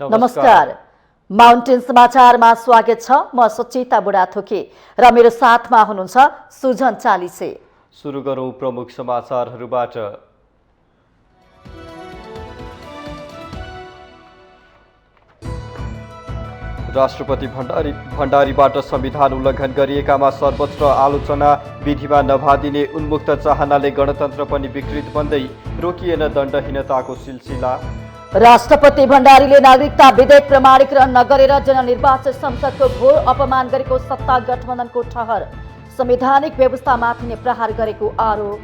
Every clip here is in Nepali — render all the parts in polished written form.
नमस्कार। माउन्टेन समाचारमा स्वागत छ। म सुचिता बुढाथोकी र मेरो साथमा हुनुहुन्छ सुजन चालिसे। सुरु गरौं प्रमुख समाचारहरूबाट। राष्ट्रपति भण्डारीबाट संविधान उल्लङ्घन गरिएकामा सर्वत्र आलोचना, विधिमा नभादिने उन्मुक्त चाहनाले गणतन्त्र पनि विकृत बन्दै रोकिएन दण्डहीनताको सिलसिला। राष्ट्रपति भण्डारीले नागरिकता विधेयक प्रमाणीकरण नगरेर जननिर्वाचित संसदको घोर अपमान गरेको सत्ता गठबन्धनको ठहर, संवैधानिक व्यवस्थामाथि नै प्रहार गरेको आरोप।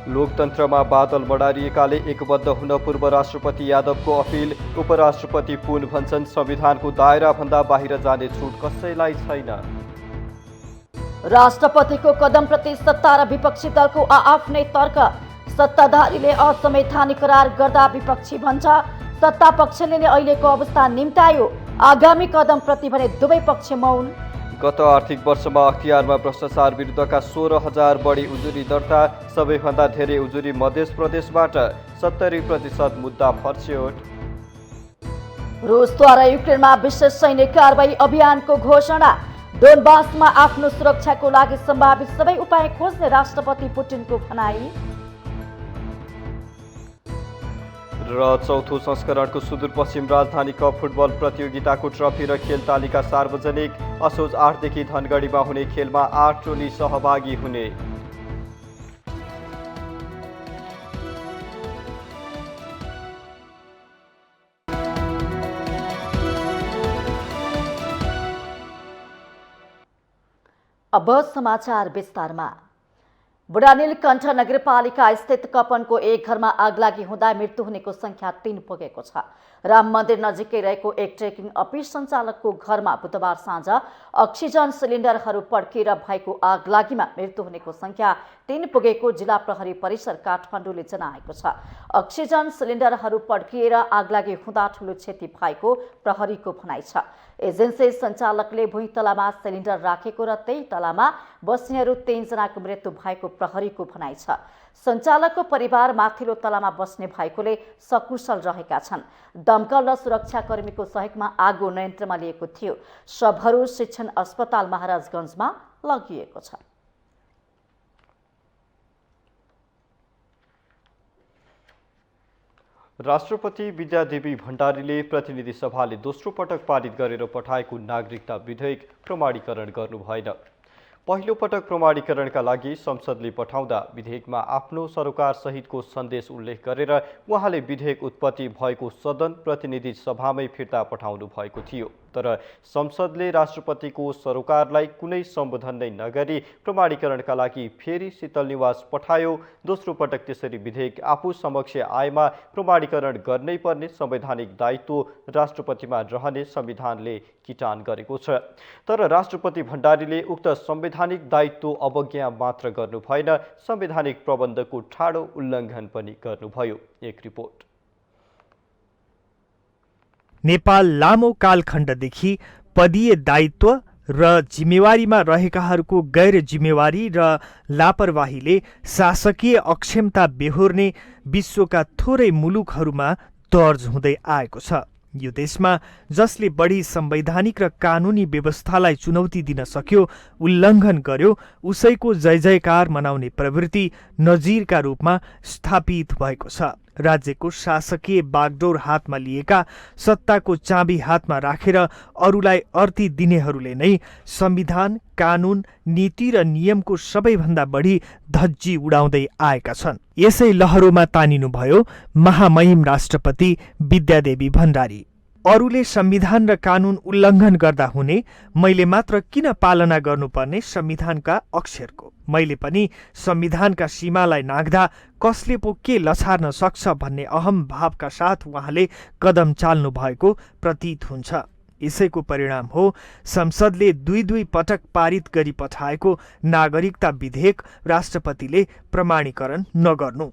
लोकतन्त्रमा बादल बढारिएकाले एकबद्ध हुन पूर्व राष्ट्रपति यादवको अपिल। उपराष्ट्रपति पुन भन्छन् संविधानको दायराभन्दा बाहिर जाने छुट कसैलाई छैन। राष्ट्रपतिको कदमप्रति सत्ता र विपक्षी दलको आफ्नै तर्क। सत्ताधारीले असंवैधानिक करार गर्दा विपक्षी भन्छ सत्ता पक्षले नै अहिलेको अवस्था निम्तायो, आगामी कदमप्रति भने दुवै पक्ष मौन। गत आर्थिक वर्षमा अख्तियारमा भ्रष्टाचार विरुद्धका 16,000 बढी उजुरी दर्ता, सबैभन्दा धेरै उजुरी मध्य प्रदेशबाट, 70% मुद्दा फर्स्योट। रुसद्वारा युक्रेनमा विशेष सैनिक कारबाही अभियानको घोषणा, डोनबासमा आफ्नो सुरक्षाको लागि सम्भावित सबै उपाय खोज्ने राष्ट्रपति पुटिनको भनाई। र चौथो संस्करणको सुदूरपश्चिम राजधानी कप फुटबल प्रतियोगिताको ट्रफी र खेल तालिका सार्वजनिक। असोज 8 देखि धनगढीमा हुने खेलमा 8 टोली सहभागी हुने। अब समाचार विस्तारमा। बुढानीलकण्ठ नगरपालिका स्थित कपनको एक घरमा आगलागी हुँदा मृत्यु हुनेको संख्या 3 पुगेको छ। राम मन्दिर नजिकै रहेको एक ट्रेकिङ अफिस सञ्चालकको घरमा बुधबार साँझ अक्सिजन सिलिन्डरहरू पड्किएर भएको आगलागीमा मृत्यु हुनेको संख्या 3 पुगेको जिल्ला प्रहरी परिसर काठमाडौँले जनाएको छ। अक्सिजन सिलिन्डरहरू पड्किएर आगलागी हुँदा ठूलो क्षति भएको प्रहरीको भनाइ छ। एजेन्सी सञ्चालकले भुइँ तलामा सिलिन्डर राखेको र त्यही तलामा बस्नेहरू 3 जनाको मृत्यु भएको प्रहरीको भनाइ छ। सञ्चालकको परिवार माथिल्लो तलामा बस्ने भएकोले सकुशल रहेका छन्। दमकल र सुरक्षाकर्मीको सहयोगमा आगो नियन्त्रणमा लिएको थियो। शवहरू शिक्षण अस्पताल महाराजगञ्जमा लगिएको छ। राष्ट्रपति विद्यादेवी भण्डारीले प्रतिनिधि सभाले दोस्रो पटक पारित गरेर पठाएको नागरिकता विधेयक प्रमाणीकरण गर्नु भएन। पहिलो पटक प्रमाणीकरणका लागि संसदले पठाउँदा विधेयकमा आफ्नो सरोकार सहितको सन्देश उल्लेख गरेर उहाँले विधेयक उत्पत्ति भएको सदन प्रतिनिधि सभामै फिर्ता पठाउनु भएको थियो। तर संसदले राष्ट्रपतिको सरोकारलाई कुनै सम्बोधन नै नगरी प्रमाणीकरणका लागि फेरि शीतल निवास पठायो। दोस्रो पटक त्यसरी विधेयक आफू समक्ष आएमा प्रमाणीकरण गर्नै पर्ने संवैधानिक दायित्व राष्ट्रपतिमा रहने संविधानले किटान गरेको छ। तर राष्ट्रपति भण्डारीले उक्त संवैधानिक दायित्व अवज्ञा मात्र गर्नु भएन, संवैधानिक प्रबन्धको ठाडो उल्लङ्घन पनि गर्नुभयो। एक रिपोर्ट। नेपाल लामो कालखण्डदेखि पदीय दायित्व र जिम्मेवारीमा रहेकाहरूको गैर जिम्मेवारी र लापरवाहीले शासकीय अक्षमता बेहोर्ने विश्वका थोरै मुलुकहरूमा दर्ज हुँदै आएको छ। यो देशमा जसले बढी संवैधानिक र कानुनी व्यवस्थालाई चुनौती दिन सक्यो, उल्लङ्घन गर्यो, उसैको जय जयकार मनाउने प्रवृत्ति नजिरका रूपमा स्थापित भएको छ। राज्यको शासकीय बागडोर हातमा लिएका, सत्ताको चाबी हातमा राखेर अरूलाई अर्ती दिनेहरूले नै संविधान, कानुन, नीति र नियमको सबैभन्दा बढी धज्जी उडाउँदै आएका छन्। यसै लहरोमा तानिनुभयो महामहिम राष्ट्रपति विद्यादेवी भण्डारी। अरूले संविधान र कानुन उल्लङ्घन गर्दा हुने, मैले मात्र किन पालना गर्नुपर्ने संविधानका अक्षरको? मैले पनि संविधानका सीमालाई नाग्दा कसले पो के लछार्न सक्छ भन्ने अहम भावका साथ उहाँले कदम चाल्नु भएको प्रतीत हुन्छ। यसैको परिणाम हो संसदले दुई पटक पारित गरी पठाएको नागरिकता विधेयक राष्ट्रपतिले प्रमाणीकरण नगर्नु,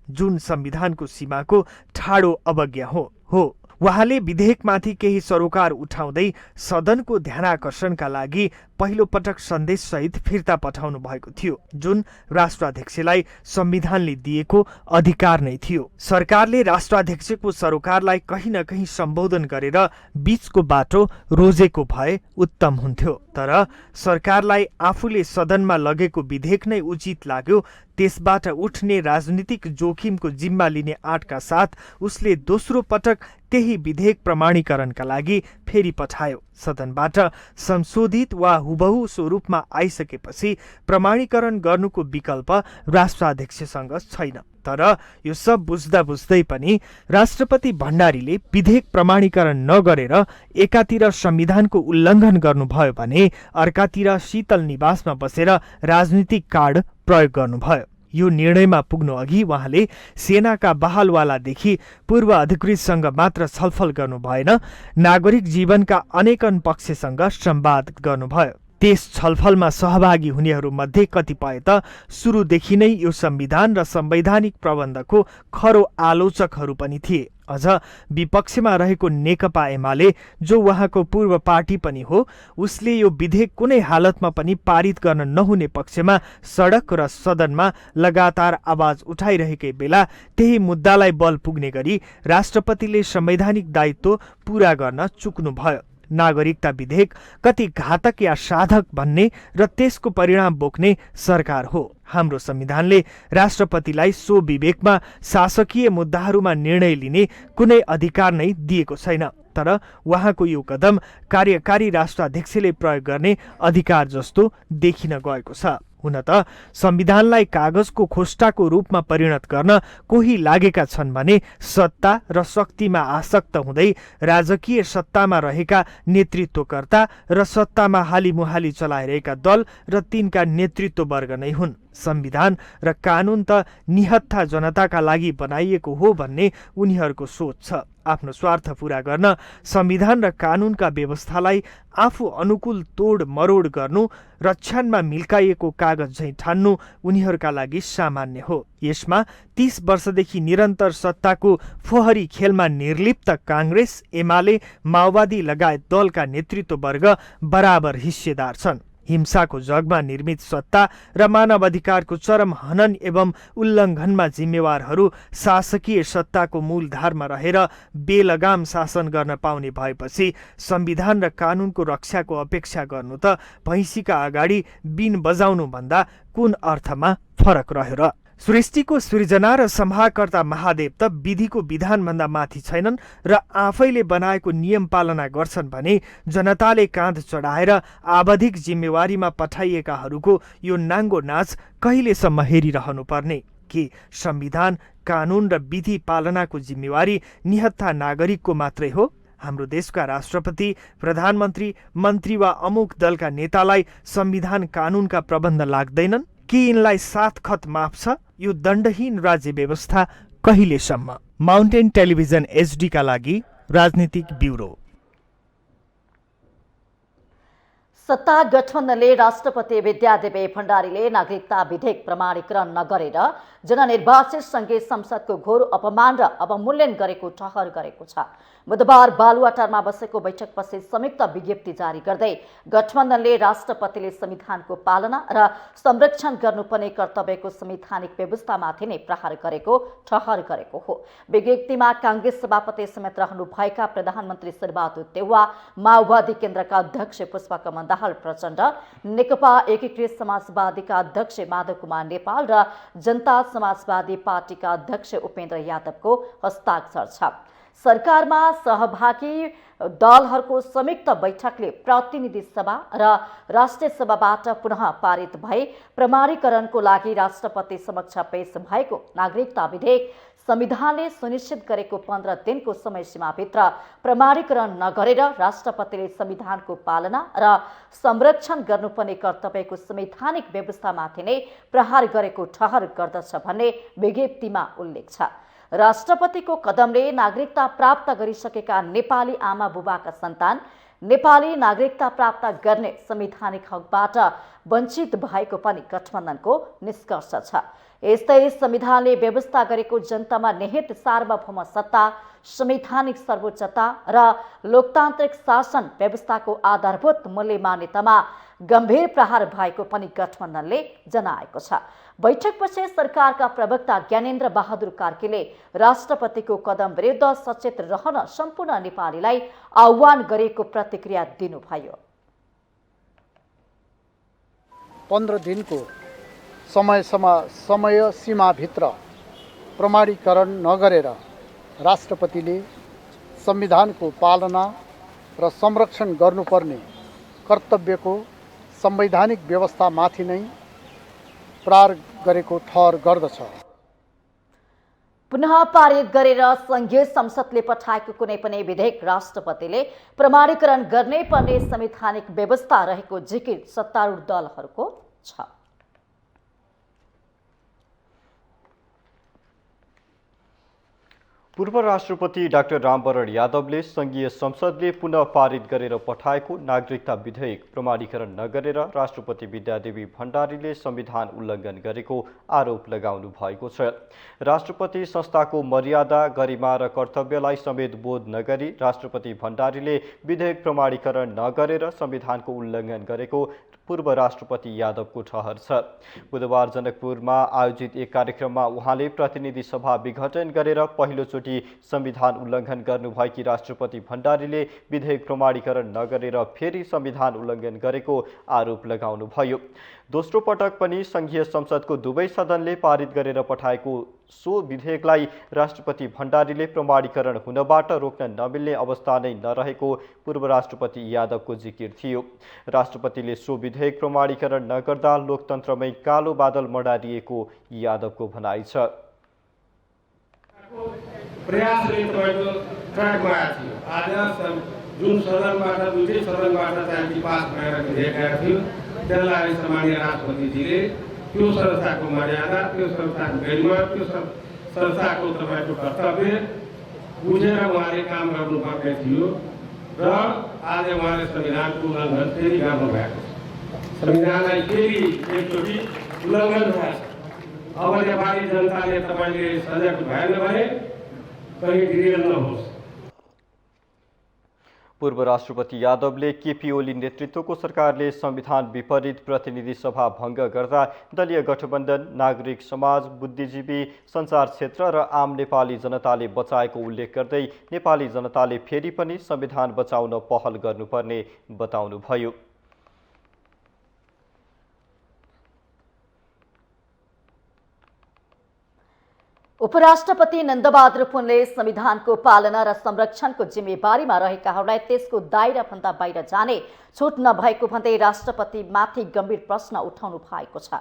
जुन संविधानको सीमाको ठाडो अवज्ञा हो। उहाँले विधेयकमाथि केही सरोकार उठाउँदै सदनको ध्यानाकर्षणका लागि पहिलो पटक सन्देशसहित फिर्ता पठाउनु भएको थियो, जुन राष्ट्राध्यक्षलाई संविधानले दिएको अधिकार नै थियो। सरकारले राष्ट्राध्यक्षको सरोकारलाई कहीँ न कहीँ सम्बोधन गरेर बीचको बाटो रोजेको भए उत्तम हुन्थ्यो, तर सरकारलाई आफूले सदनमा लगेको विधेयक नै उचित लाग्यो। त्यसबाट उठ्ने राजनीतिक जोखिमको जिम्मा लिने आँटका साथ उसले दोस्रो पटक त्यही विधेयक प्रमाणीकरणका लागि फेरि पठायो। सदनबाट संशोधित वा हुबहु स्वरूपमा आइसकेपछि प्रमाणीकरण गर्नुको विकल्प राष्ट्राध्यक्षसँग छैन। तर यो सब बुझ्दा बुझ्दै पनि राष्ट्रपति भण्डारीले विधेयक प्रमाणीकरण नगरेर एकातिर संविधानको उल्लङ्घन गर्नुभयो भने अर्कातिर शीतल निवासमा बसेर राजनीतिक कार्ड प्रयोग गर्नुभयो। यो निर्णयमा पुग्नु अघि उहाँले सेनाका बहालवालादेखि पूर्व अधिकृतसँग मात्र छलफल गर्नु भएन, नागरिक जीवनका अनेकन पक्षसँग संवाद गर्नुभयो। त्यस छलफलमा सहभागी हुनेहरूमध्ये कतिपय त सुरुदेखि नै यो संविधान र संवैधानिक प्रबन्धको खरो आलोचकहरू पनि थिए। अझ विपक्षमा रहेको नेकपा एमाले, जो उहाँको पूर्व पार्टी पनि हो, उसले यो विधेयक कुनै हालतमा पनि पारित गर्न नहुने पक्षमा सडक र सदनमा लगातार आवाज उठाइरहेकै बेला त्यही मुद्दालाई बल पुग्ने गरी राष्ट्रपतिले संवैधानिक दायित्व पूरा गर्न चुक्नुभयो। नागरिकता विधेयक कति घातक या साधक भन्ने र त्यसको परिणाम बोक्ने सरकार हो। हाम्रो संविधानले राष्ट्रपतिलाई सो विवेकमा शासकीय मुद्दाहरूमा निर्णय लिने कुनै अधिकार नै दिएको छैन, तर उहाँको यो कदम कार्यकारी राष्ट्राध्यक्षले प्रयोग गर्ने अधिकार जस्तो देखिन गएको छ। हुन त संविधानलाई कागजको खोस्टाको रूपमा परिणत गर्न कोही लागेका छन् भने सत्ता र शक्तिमा आसक्त हुँदै राजकीय सत्तामा रहेका नेतृत्वकर्ता र सत्तामा हालिमुहाली चलाइरहेका दल र तिनका नेतृत्ववर्ग नै हुन्। संविधान र कानून त निहत्था जनताका लागि बनाइएको हो भन्ने उनीहरूको सोच छ। आफ्नो स्वार्थ पूरा गर्न संविधान र कानूनका व्यवस्थालाई आफू अनुकूल तोड मरोड गर्नु, रक्षणमा मिल्काइएको कागज झैं ठान्नु उनीहरूका लागि सामान्य हो। यसमा 30 वर्षदेखि निरन्तर सत्ताको फोहरी खेलमा निर्लिप्त कांग्रेस, एमाले, माओवादी लगायत दलका नेतृत्ववर्ग बराबर हिस्सेदार छन्। हिंसाको जगमा निर्मित सत्ता र मानव अधिकारको चरम हनन एवं उल्लङ्घनमा जिम्मेवारहरू शासकीय सत्ताको मूलधारमा रहेर बेलगाम शासन गर्न पाउने भएपछि संविधान र कानूनको रक्षाको अपेक्षा गर्नु त भैँसीका अगाडि बीन बजाउनु भन्दा कुन अर्थमा फरक रह्यो र? सृष्टिको सृजना र संहारकर्ता महादेव त विधिको विधानभन्दा माथि छैनन् र आफैले बनाएको नियम पालना गर्छन् भने जनताले काँध चढाएर आवधिक जिम्मेवारीमा पठाइएकाहरूको यो नाङ्गो नाच कहिलेसम्म हेरिरहनु पर्ने? कि संविधान, कानून र विधि पालनाको जिम्मेवारी निहत्था नागरिकको मात्रै हो? हाम्रो देशका राष्ट्रपति, प्रधानमन्त्री, मन्त्री वा अमुक दलका नेतालाई संविधान कानूनका प्रबन्ध लाग्दैनन्? कि यिनलाई 7 खत माफ छ? यो दण्डहीन राज्य व्यवस्था कहिलेसम्म? माउन्टेन टेलिभिजन HD का लागि राजनीतिक ब्युरो। सत्ता गठबन्धनले राष्ट्रपति विद्यादेवी भण्डारीले नागरिकता विधेयक प्रमाणीकरण नगरेर जननिर्वाचित संघीय संसदको घोर अपमान र अवमूल्यन गरेको ठहर गरेको छ। बुधबार बालुवाटारमा बसेको बैठकपछि संयुक्त विज्ञप्ति जारी गर्दै गठबन्धनले राष्ट्रपतिले संविधानको पालना र संरक्षण गर्नुपर्ने कर्तव्यको संवैधानिक व्यवस्थामाथि नै प्रहार गरेको ठहर गरेको हो। विज्ञप्तिमा कांग्रेस सभापति समेत रहनुभएका प्रधानमन्त्री शेरबहादुर देउवा, माओवादी केन्द्रका अध्यक्ष पुष्पकमल दाहाल प्रचण्ड, नेकपा एकीकृत समाजवादीका अध्यक्ष माधव कुमार नेपाल र जनता समाजवादी पार्टीका अध्यक्ष उपेन्द्र यादवको हस्ताक्षर छ। सरकारमा सहभागी दलहरूको संयुक्त बैठकले प्रतिनिधि सभा र राष्ट्रिय सभाबाट पुनः पारित भई प्रमाणीकरणको लागि राष्ट्रपति समक्ष पेश भएको नागरिकता विधेयक संविधानले सुनिश्चित गरेको 15 दिनको समय सीमाभित्र प्रमाणीकरण नगरेर राष्ट्रपतिले संविधानको पालना र संरक्षण गर्नुपर्ने कर्तव्यको संवैधानिक व्यवस्थामाथि नै प्रहार गरेको ठहर गर्दछ भन्ने विज्ञप्तिमा उल्लेख छ। राष्ट्रपतिको कदमले नागरिकता प्राप्त गरिसकेका नेपाली आमा बुबाका सन्तान नेपाली नागरिकता प्राप्त गर्ने संवैधानिक हकबाट वञ्चित भएको पनि गठबन्धनको निष्कर्ष छ। यस्तै संविधानले व्यवस्था गरेको जनतामा निहित सार्वभौम सत्ता, संवैधानिक सर्वोच्चता र लोकतान्त्रिक शासन व्यवस्थाको आधारभूत मूल्य मान्यतामा गम्भीर प्रहार भएको पनि गठबन्धनले जनाएको छ। बैठकपछि सरकारका प्रवक्ता ज्ञानेन्द्र बहादुर कार्कीले राष्ट्रपतिको कदम विरुद्ध सचेत रहन सम्पूर्ण नेपालीलाई आह्वान गरेको प्रतिक्रिया दिनुभयो। 15 दिनको समय सीमाभित्र प्रमाणीकरण नगरेर राष्ट्रपतिले संविधानको पालना र संरक्षण गर्नुपर्ने कर्तव्यको संवैधानिक व्यवस्थामाथि नै प्रहार गरेको ठहर गर्दछ। पुनः पारित गरेर संघीय संसदले पठाएको कुनै पनि विधेयक राष्ट्रपतिले प्रमाणीकरण गर्नै पर्ने संवैधानिक व्यवस्था रहेको जिकिर सत्तारूढ दलहरूको छ। पूर्व राष्ट्रपति डाक्टर रामवरण यादवले संघीय संसदले पुनः पारित गरेर पठाएको नागरिकता विधेयक प्रमाणीकरण नगरेर राष्ट्रपति विद्यादेवी भण्डारीले संविधान उल्लङ्घन गरेको आरोप लगाउनु भएको छ। राष्ट्रपति संस्थाको मर्यादा, गरिमा र कर्तव्यलाई समेत बोध नगरी राष्ट्रपति भण्डारीले विधेयक प्रमाणीकरण नगरेर संविधानको उल्लङ्घन गरेको पूर्व राष्ट्रपति यादवको ठहर छ। बुधबार जनकपुरमा आयोजित एक कार्यक्रममा उहाँले प्रतिनिधि सभा विघटन गरेर पहिलोचोटि संविधान उल्लङ्घन गर्नुभएकी राष्ट्रपति भण्डारीले विधेयक प्रमाणीकरण नगरेर फेरि संविधान उल्लङ्घन गरेको आरोप लगाउनुभयो। दोस्रो पटक पनि संघीय संसदको दुवै सदनले पारित गरेर पठाएको सो विधेयकलाई राष्ट्रपति भण्डारीले प्रमाणीकरण हुनबाट रोक्न नमिल्ने अवस्था नै नरहेको पूर्व राष्ट्रपति यादवको जिकिर थियो। राष्ट्रपतिले सो विधेयक प्रमाणीकरण नगर्दा लोकतन्त्रमै कालो बादल मडारिएको यादवको भनाइ छ। प्रयासले तपाईँको ट्र्याकमा आएको थियो। आज जुन सदनबाट दुईटै सदनबाट चाहिँ पास भएर विधेयक आएको थियो त्यसलाई सम्माननीय राष्ट्रपतिजीले त्यो संस्थाको मर्यादा, त्यो संस्थाको गरिमा, त्यो संस्थाको तपाईँको कर्तव्य बुझेर उहाँले काम गर्नुपर्ने थियो र आज उहाँले संविधानको उल्लङ्घन फेरि गर्नुभएको छ। संविधानलाई फेरि एकचोटि उल्लङ्घन भएको छ। अब नेपाली जनताले तपाईँले सजग भएन भने कहीँ ढिल नहोस्। पूर्व राष्ट्रपति यादवले केपी ओली नेतृत्वको सरकारले संविधान विपरीत प्रतिनिधि सभा भङ्ग गर्दा दलीय गठबन्धन, नागरिक समाज, बुद्धिजीवी, सञ्चार क्षेत्र र आम नेपाली जनताले बचाएको उल्लेख गर्दै नेपाली जनताले फेरि पनि संविधान बचाउन पहल गर्नुपर्ने बताउनुभयो। उपराष्ट्रपति नन्दबहादुर पुनले संविधानको पालना र संरक्षणको जिम्मेवारीमा रहेकाहरूलाई त्यसको दायराभन्दा बाहिर जाने छुट नभएको भन्दै राष्ट्रपतिमाथि गम्भीर प्रश्न उठाउनु भएको छ।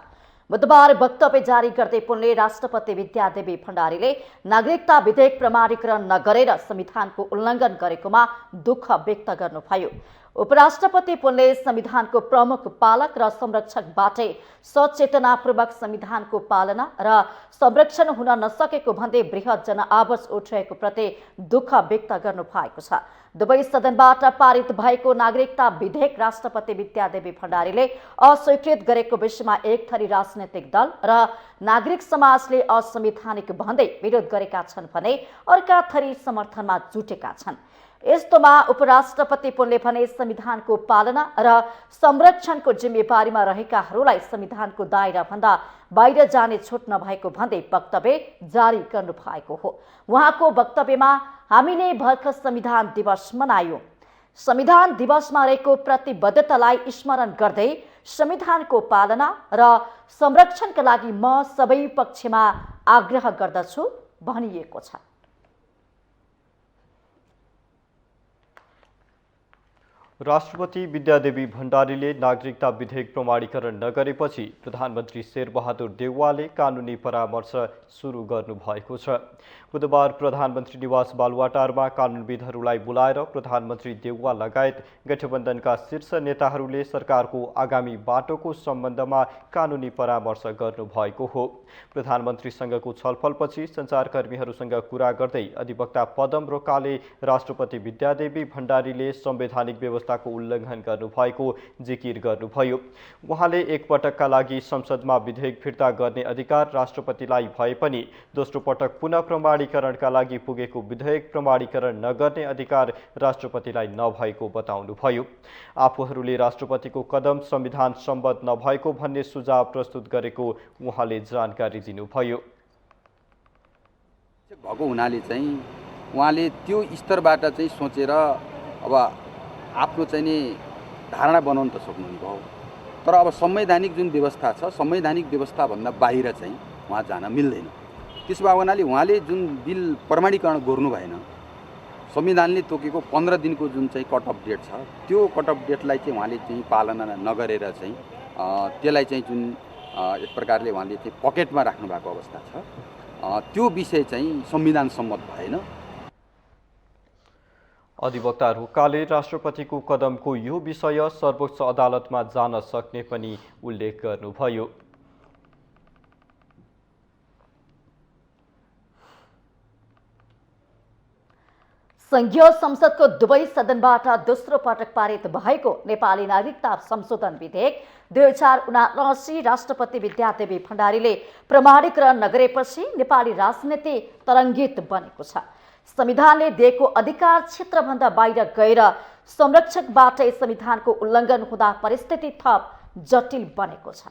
बुधबार वक्तव्य जारी गर्दै पुनले राष्ट्रपति विद्यादेवी भण्डारीले नागरिकता विधेयक प्रमाणीकरण नगरेर संविधानको उल्लङ्घन गरेकोमा दुःख व्यक्त गर्नुभयो। उपराष्ट्रपति पुनले संविधानको प्रमुख पालक र संरक्षकबाटै सचेतनापूर्वक संविधानको पालना र संरक्षण हुन नसकेको भन्दै बृहत जनआवाज उठेको प्रति दुःख व्यक्त गर्नु भएको छ। दुवै सदनबाट पारित भएको नागरिकता विधेयक राष्ट्रपति विद्यादेवी भण्डारीले अस्वीकृत गरेको विषयमा एक थरी राजनैतिक दल र नागरिक समाजले असंवैधानिक भन्दै विरोध गरेका छन् भने अर्का थरी समर्थनमा जुटेका छन्। यस्तोमा उपराष्ट्रपति पुनले भने संविधानको पालना र संरक्षणको जिम्मेवारीमा रहेकाहरूलाई संविधानको दायराभन्दा बाहिर जाने छुट नभएको भन्दै वक्तव्य जारी गर्नु भएको हो। उहाँको वक्तव्यमा हामीले भर्खर संविधान दिवस मनायौं। संविधान दिवसमा रहेको प्रतिबद्धतालाई स्मरण गर्दै संविधानको पालना र संरक्षणका लागि म सबै पक्षमा आग्रह गर्दछु भनिएको छ। राष्ट्रपति विद्यादेवी भण्डारीले नागरिकता विधेयक प्रमाणीकरण नगरेपछि प्रधानमन्त्री शेरबहादुर देउवाले कानुनी परामर्श सुरु गर्नुभएको छ। बुधबार प्रधानमन्त्री निवास बालुवाटारमा कानुनविदहरूलाई बोलाएर प्रधानमन्त्री देउवा लगायत गठबन्धनका शीर्ष नेताहरूले सरकारको आगामी बाटोको सम्बन्धमा कानुनी परामर्श गर्नुभएको हो। प्रधानमन्त्रीसँगको छलफलपछि सञ्चारकर्मीहरूसँग कुरा गर्दै अधिवक्ता पदम रोकाले राष्ट्रपति विद्यादेवी भण्डारीले संवैधानिक व्यवस्था व्यवस्थाको उल्लङ्घन गर्नुभएको जिकिर गर्नुभयो। उहाँले एकपटकका लागि संसदमा विधेयक फिर्ता गर्ने अधिकार राष्ट्रपतिलाई भए पनि दोस्रो पटक पुनः प्रमाणीकरणका लागि पुगेको विधेयक प्रमाणीकरण नगर्ने अधिकार राष्ट्रपतिलाई नभएको बताउनुभयो। आफूहरूले राष्ट्रपतिको कदम संविधान सम्बद्ध नभएको भन्ने सुझाव प्रस्तुत गरेको उहाँले जानकारी दिनुभयो। भएको हुनाले चाहिँ उहाँले त्यो स्तरबाट चाहिँ सोचेर अब आफ्नो चाहिँ नि धारणा बनाउन त सक्नुहुने भयो, तर अब संवैधानिक जुन व्यवस्था छ संवैधानिक व्यवस्थाभन्दा बाहिर चाहिँ उहाँ जान मिल्दैन। त्यसो भएको हुनाले उहाँले जुन बिल प्रमाणीकरण गर्नु भएन, संविधानले तोकेको 15 दिनको जुन चाहिँ कट अफ डेट छ त्यो कट अफ डेटलाई चाहिँ उहाँले चाहिँ पालना नगरेर चाहिँ त्यसलाई चाहिँ जुन एक प्रकारले उहाँले चाहिँ पकेटमा राख्नु भएको अवस्था छ, त्यो विषय चाहिँ संविधान सम्मत भएन। अधिवक्ता रोकाले राष्ट्रपतिको कदमको यो विषय सर्वोच्च अदालतमा जान सक्ने पनि उल्लेख गर्नुभयो। संघीय संसदको दुवै सदनबाट दोस्रो पटक पारित भएको नेपाली नागरिकता संशोधन विधेयक 2079 राष्ट्रपति विद्यादेवी भण्डारीले प्रमाणीकरण नगरेपछि नेपाली राजनीति तरङ्गित बनेको छ। संविधानले दिएको अधिकार क्षेत्रभन्दा बाहिर गएर संरक्षकबाटै संविधानको उल्लङ्घन हुँदा परिस्थिति थप जटिल बनेको छ।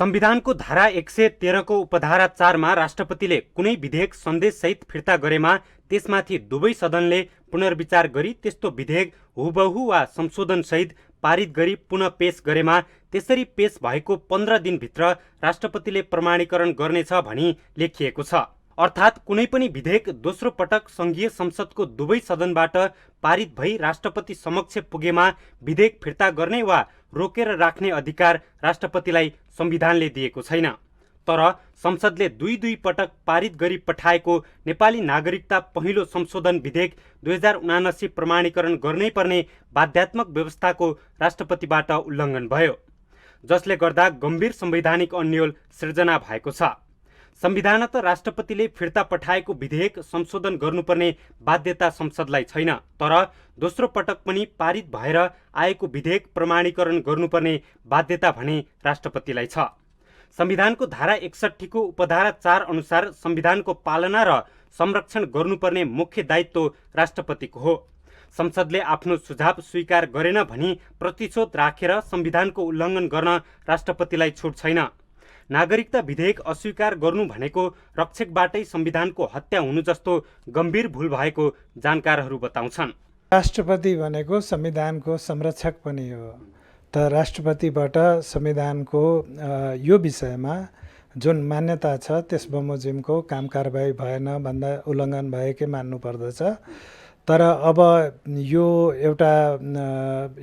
संविधानको धारा 113 को उपधारा 4 मा राष्ट्रपतिले कुनै विधेयक सन्देशसहित फिर्ता गरेमा त्यसमाथि दुवै सदनले पुनर्विचार गरी त्यस्तो विधेयक हुबहु वा संशोधनसहित पारित गरी पुनः पेश गरेमा त्यसरी पेश भएको 15 दिनभित्र राष्ट्रपतिले प्रमाणीकरण गर्नेछ भनी लेखिएको छ। अर्थात् कुनै पनि विधेयक दोस्रो पटक संघीय संसदको दुवै सदनबाट पारित भई राष्ट्रपति समक्ष पुगेमा विधेयक फिर्ता गर्ने वा रोकेर राख्ने अधिकार राष्ट्रपतिलाई संविधानले दिएको छैन। तर संसदले दुई पटक पारित गरी पठाएको नेपाली नागरिकता पहिलो संशोधन विधेयक 2079 प्रमाणीकरण गर्नै पर्ने बाध्यात्मक व्यवस्थाको राष्ट्रपतिबाट उल्लङ्घन भयो, जसले गर्दा गम्भीर संवैधानिक अन्यल सृजना भएको छ। संविधानत राष्ट्रपतिले फिर्ता पठाएको विधेयक संशोधन गर्नुपर्ने बाध्यता संसदलाई छैन, तर दोस्रो पटक पनि पारित भएर आएको विधेयक प्रमाणीकरण गर्नुपर्ने बाध्यता भने राष्ट्रपतिलाई छ। संविधानको धारा 61 को उपधारा 4 अनुसार संविधानको पालना र संरक्षण गर्नुपर्ने मुख्य दायित्व राष्ट्रपतिको हो। संसदले आफ्नो सुझाव स्वीकार गरेन भनी प्रतिशोध राखेर संविधानको उल्लङ्घन गर्न राष्ट्रपतिलाई छुट छैन। नागरिकता विधेयक अस्वीकार गर्नु भनेको रक्षकबाटै संविधानको हत्या हुनु जस्तो गम्भीर भूल भएको जानकारहरू बताउँछन्। राष्ट्रपति भनेको संविधानको संरक्षक पनि हो, त राष्ट्रपतिबाट संविधानको यो विषयमा जुन मान्यता छ त्यस बमोजिमको काम कारबाही भएन भन्दा उल्लङ्घन भएकै मान्नु पर्दछ। तर अब यो एउटा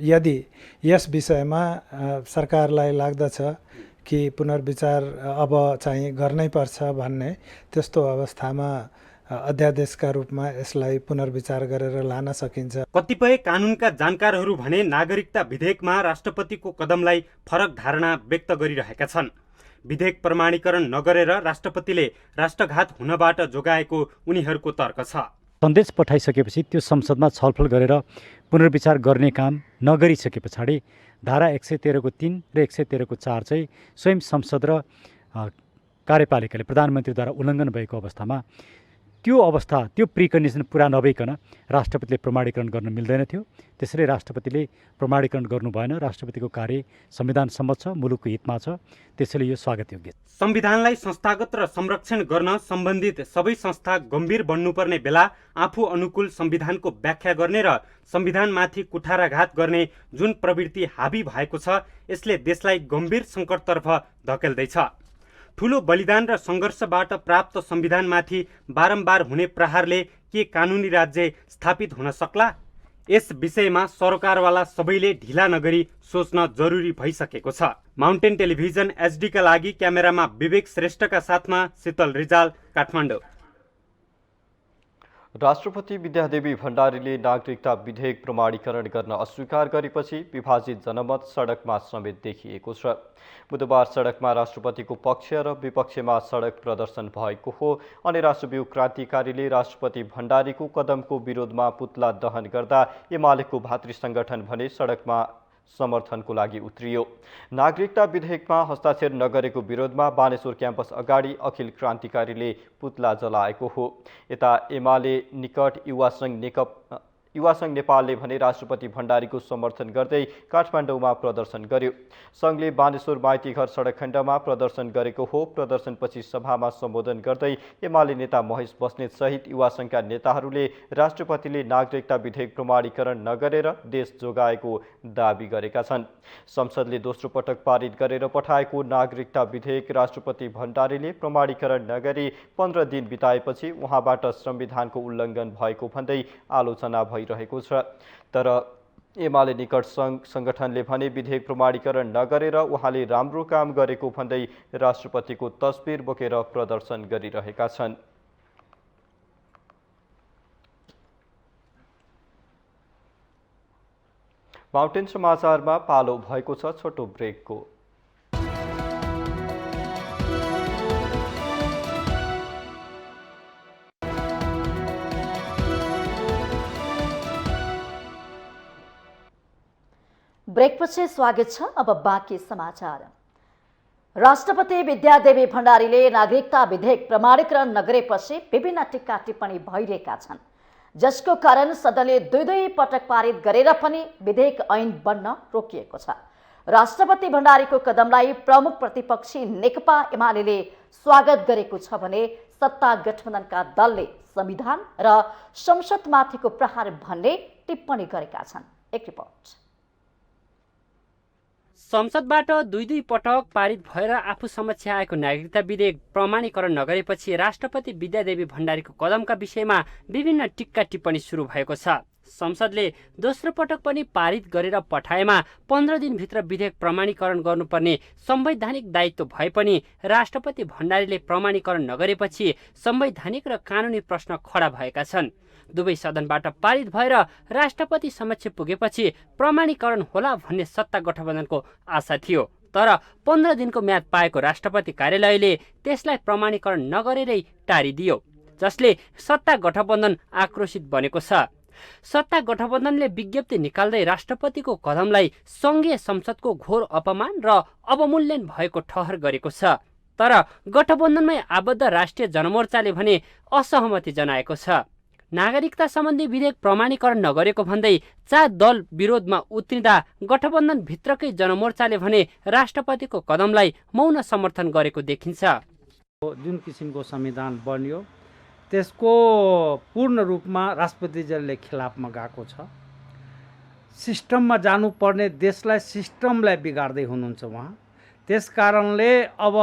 यदि यस विषयमा सरकारलाई लाग्दछ कि पुनर्विचार अब चाहिँ गर्नै पर्छ भन्ने त्यस्तो अवस्थामा अध्यादेशका रूपमा यसलाई पुनर्विचार गरेर लान सकिन्छ। कतिपय कानुनका जानकारहरू भने नागरिकता विधेयकमा राष्ट्रपतिको कदमलाई फरक धारणा व्यक्त गरिरहेका छन्। विधेयक प्रमाणीकरण नगरेर राष्ट्रपतिले राष्ट्रघात हुनबाट जोगाएको उनीहरूको तर्क छ। सन्देश पठाइसकेपछि त्यो संसदमा छलफल गरेर पुनर्विचार गर्ने काम नगरिसके पछाडि धारा 113 को 3 र 113 को 4 चाहिँ स्वयं संसद र कार्यपालिकाले प्रधानमन्त्रीद्वारा उल्लङ्घन भएको अवस्थामा त्यो अवस्था त्यो प्रिकन्डिसन पुरा नभइकन राष्ट्रपतिले प्रमाणीकरण गर्न मिल्दैन थियो। त्यसैले राष्ट्रपतिले प्रमाणीकरण गर्नु भएन। राष्ट्रपतिको कार्य संविधान सम्मत छ, मुलुकको हितमा छ, त्यसैले यो स्वागतयोग्य। संविधानलाई संस्थागत र संरक्षण गर्न सम्बन्धित सबै संस्था गम्भीर बन्नुपर्ने बेला आफू अनुकूल संविधानको व्याख्या गर्ने र संविधानमाथि कुठाराघात गर्ने जुन प्रवृत्ति हाबी भएको छ यसले देशलाई गम्भीर सङ्कटतर्फ धकेल्दैछ। ठूलो बलिदान र सङ्घर्षबाट प्राप्त संविधानमाथि बारम्बार हुने प्रहारले के कानुनी राज्य स्थापित हुन सक्ला? यस विषयमा सरकारवाला सबैले ढिला नगरी सोच्न जरुरी भइसकेको छ। माउन्टेन टेलिभिजन HD का लागि क्यामेरामा विवेक श्रेष्ठका साथमा शीतल रिजाल, काठमाडौँ। राष्ट्रपति विद्यादेवी भण्डारीले नागरिकता विधेयक प्रमाणीकरण गर्न अस्वीकार गरेपछि विभाजित जनमत सडकमा समेत देखिएको छ। बुधबार सडकमा राष्ट्रपतिको पक्ष र विपक्षमा सडक प्रदर्शन भएको हो अनि राष्ट्रव्यूह क्रान्तिकारीले राष्ट्रपति भण्डारीको कदमको विरोधमा पुतला दहन गर्दा एमालेको भातृ संगठन भने सडकमा समर्थनको लागि उत्रियो। नागरिकता विधेयकमा हस्ताक्षर नगरेको विरोधमा बानेश्वर क्याम्पस अगाडि अखिल क्रान्तिकारीले पुतला जलाएको हो। यता एमाले निकट युवा संघ नेपालले भने राष्ट्रपति भण्डारीको समर्थन गर्दै काठमाडौँमा प्रदर्शन गर्यो। संघले बानेश्वर माइतीघर सडक खण्डमा प्रदर्शन गरेको हो। प्रदर्शनपछि सभामा सम्बोधन गर्दै एमाले नेता महेश बस्नेत सहित युवा संघका नेताहरूले राष्ट्रपतिले नागरिकता विधेयक प्रमाणीकरण नगरेर देश जोगाएको दाबी गरेका छन्। संसदले दोस्रो पटक पारित गरेर पठाएको नागरिकता विधेयक राष्ट्रपति भण्डारीले प्रमाणीकरण नगरी 15 दिन बिताएपछि उहाँबाट संविधानको उल्लङ्घन भएको भन्दै आलोचना भइरहेको छ। तर एमाले निकट संघ संगठनले भने विधेयक प्रमाणीकरण नगरेर उहाँले राम्रो काम गरेको भन्दै राष्ट्रपतिको तस्बिर बोकेर प्रदर्शन गरिरहेका छन्। माउन्टेन समाचारमा पालो भएको छ छोटो ब्रेकको। ब्रेकपछि स्वागत छ। अब बाँकी समाचार। राष्ट्रपति विद्यादेवी भण्डारीले नागरिकता विधेयक प्रमाणीकरण नगरेपछि विभिन्न टीका टिप्पणी भइरहेका छन्, जसको कारण सदनले दुई पटक पारित गरेर पनि विधेयक ऐन बन्न रोकिएको छ। राष्ट्रपति भण्डारीको कदमलाई प्रमुख प्रतिपक्षी नेकपा एमाले स्वागत गरेको छ भने सत्ता गठबन्धनका दलले संविधान र संसदमाथिको प्रहार भन्ने टिप्पणी गरेका छन्। एक रिपोर्ट। संसदबाट दुई पटक पारित भएर आफू समक्ष आएको नागरिकता विधेयक प्रमाणीकरण नगरेपछि राष्ट्रपति विद्यादेवी भण्डारीको कदमका विषयमा विभिन्न टिक्का टिप्पणी सुरु भएको छ। संसदले दोस्रो पटक पनि पारित गरेर पठाएमा 15 दिनभित्र विधेयक प्रमाणीकरण गर्नुपर्ने संवैधानिक दायित्व भए पनि राष्ट्रपति भण्डारीले प्रमाणीकरण नगरेपछि संवैधानिक र कानुनी प्रश्न खडा भएका छन्। दुवै सदनबाट पारित भएर राष्ट्रपति समक्ष पुगेपछि प्रमाणीकरण होला भन्ने सत्ता गठबन्धनको आशा थियो। तर 15 दिनको म्याद पाएको राष्ट्रपति कार्यालयले त्यसलाई प्रमाणीकरण नगरेरै टारिदियो, जसले सत्ता गठबन्धन आक्रोशित बनेको छ। सत्ता गठबन्धनले विज्ञप्ति निकाल्दै राष्ट्रपतिको कदमलाई संघीय संसदको घोर अपमान र अवमूल्यन भएको ठहर गरेको छ। तर गठबन्धनमै आबद्ध राष्ट्रिय जनमोर्चाले भने असहमति जनाएको छ। नागरिकता सम्बन्धी विधेयक प्रमाणीकरण नगरेको भन्दै 4 दल विरोधमा उत्रिँदा गठबन्धन भित्रकै जनमोर्चाले भने राष्ट्रपतिको कदमलाई मौन समर्थन गरेको देखिन्छ। जुन किसिमको संविधान बन्यो त्यसको पूर्ण रूपमा राष्ट्रपतिजीले खिलाफमा गएको छ। सिस्टममा जानुपर्ने देशलाई सिस्टमलाई बिगार्दै हुनुहुन्छ उहाँ। त्यसकारणले अब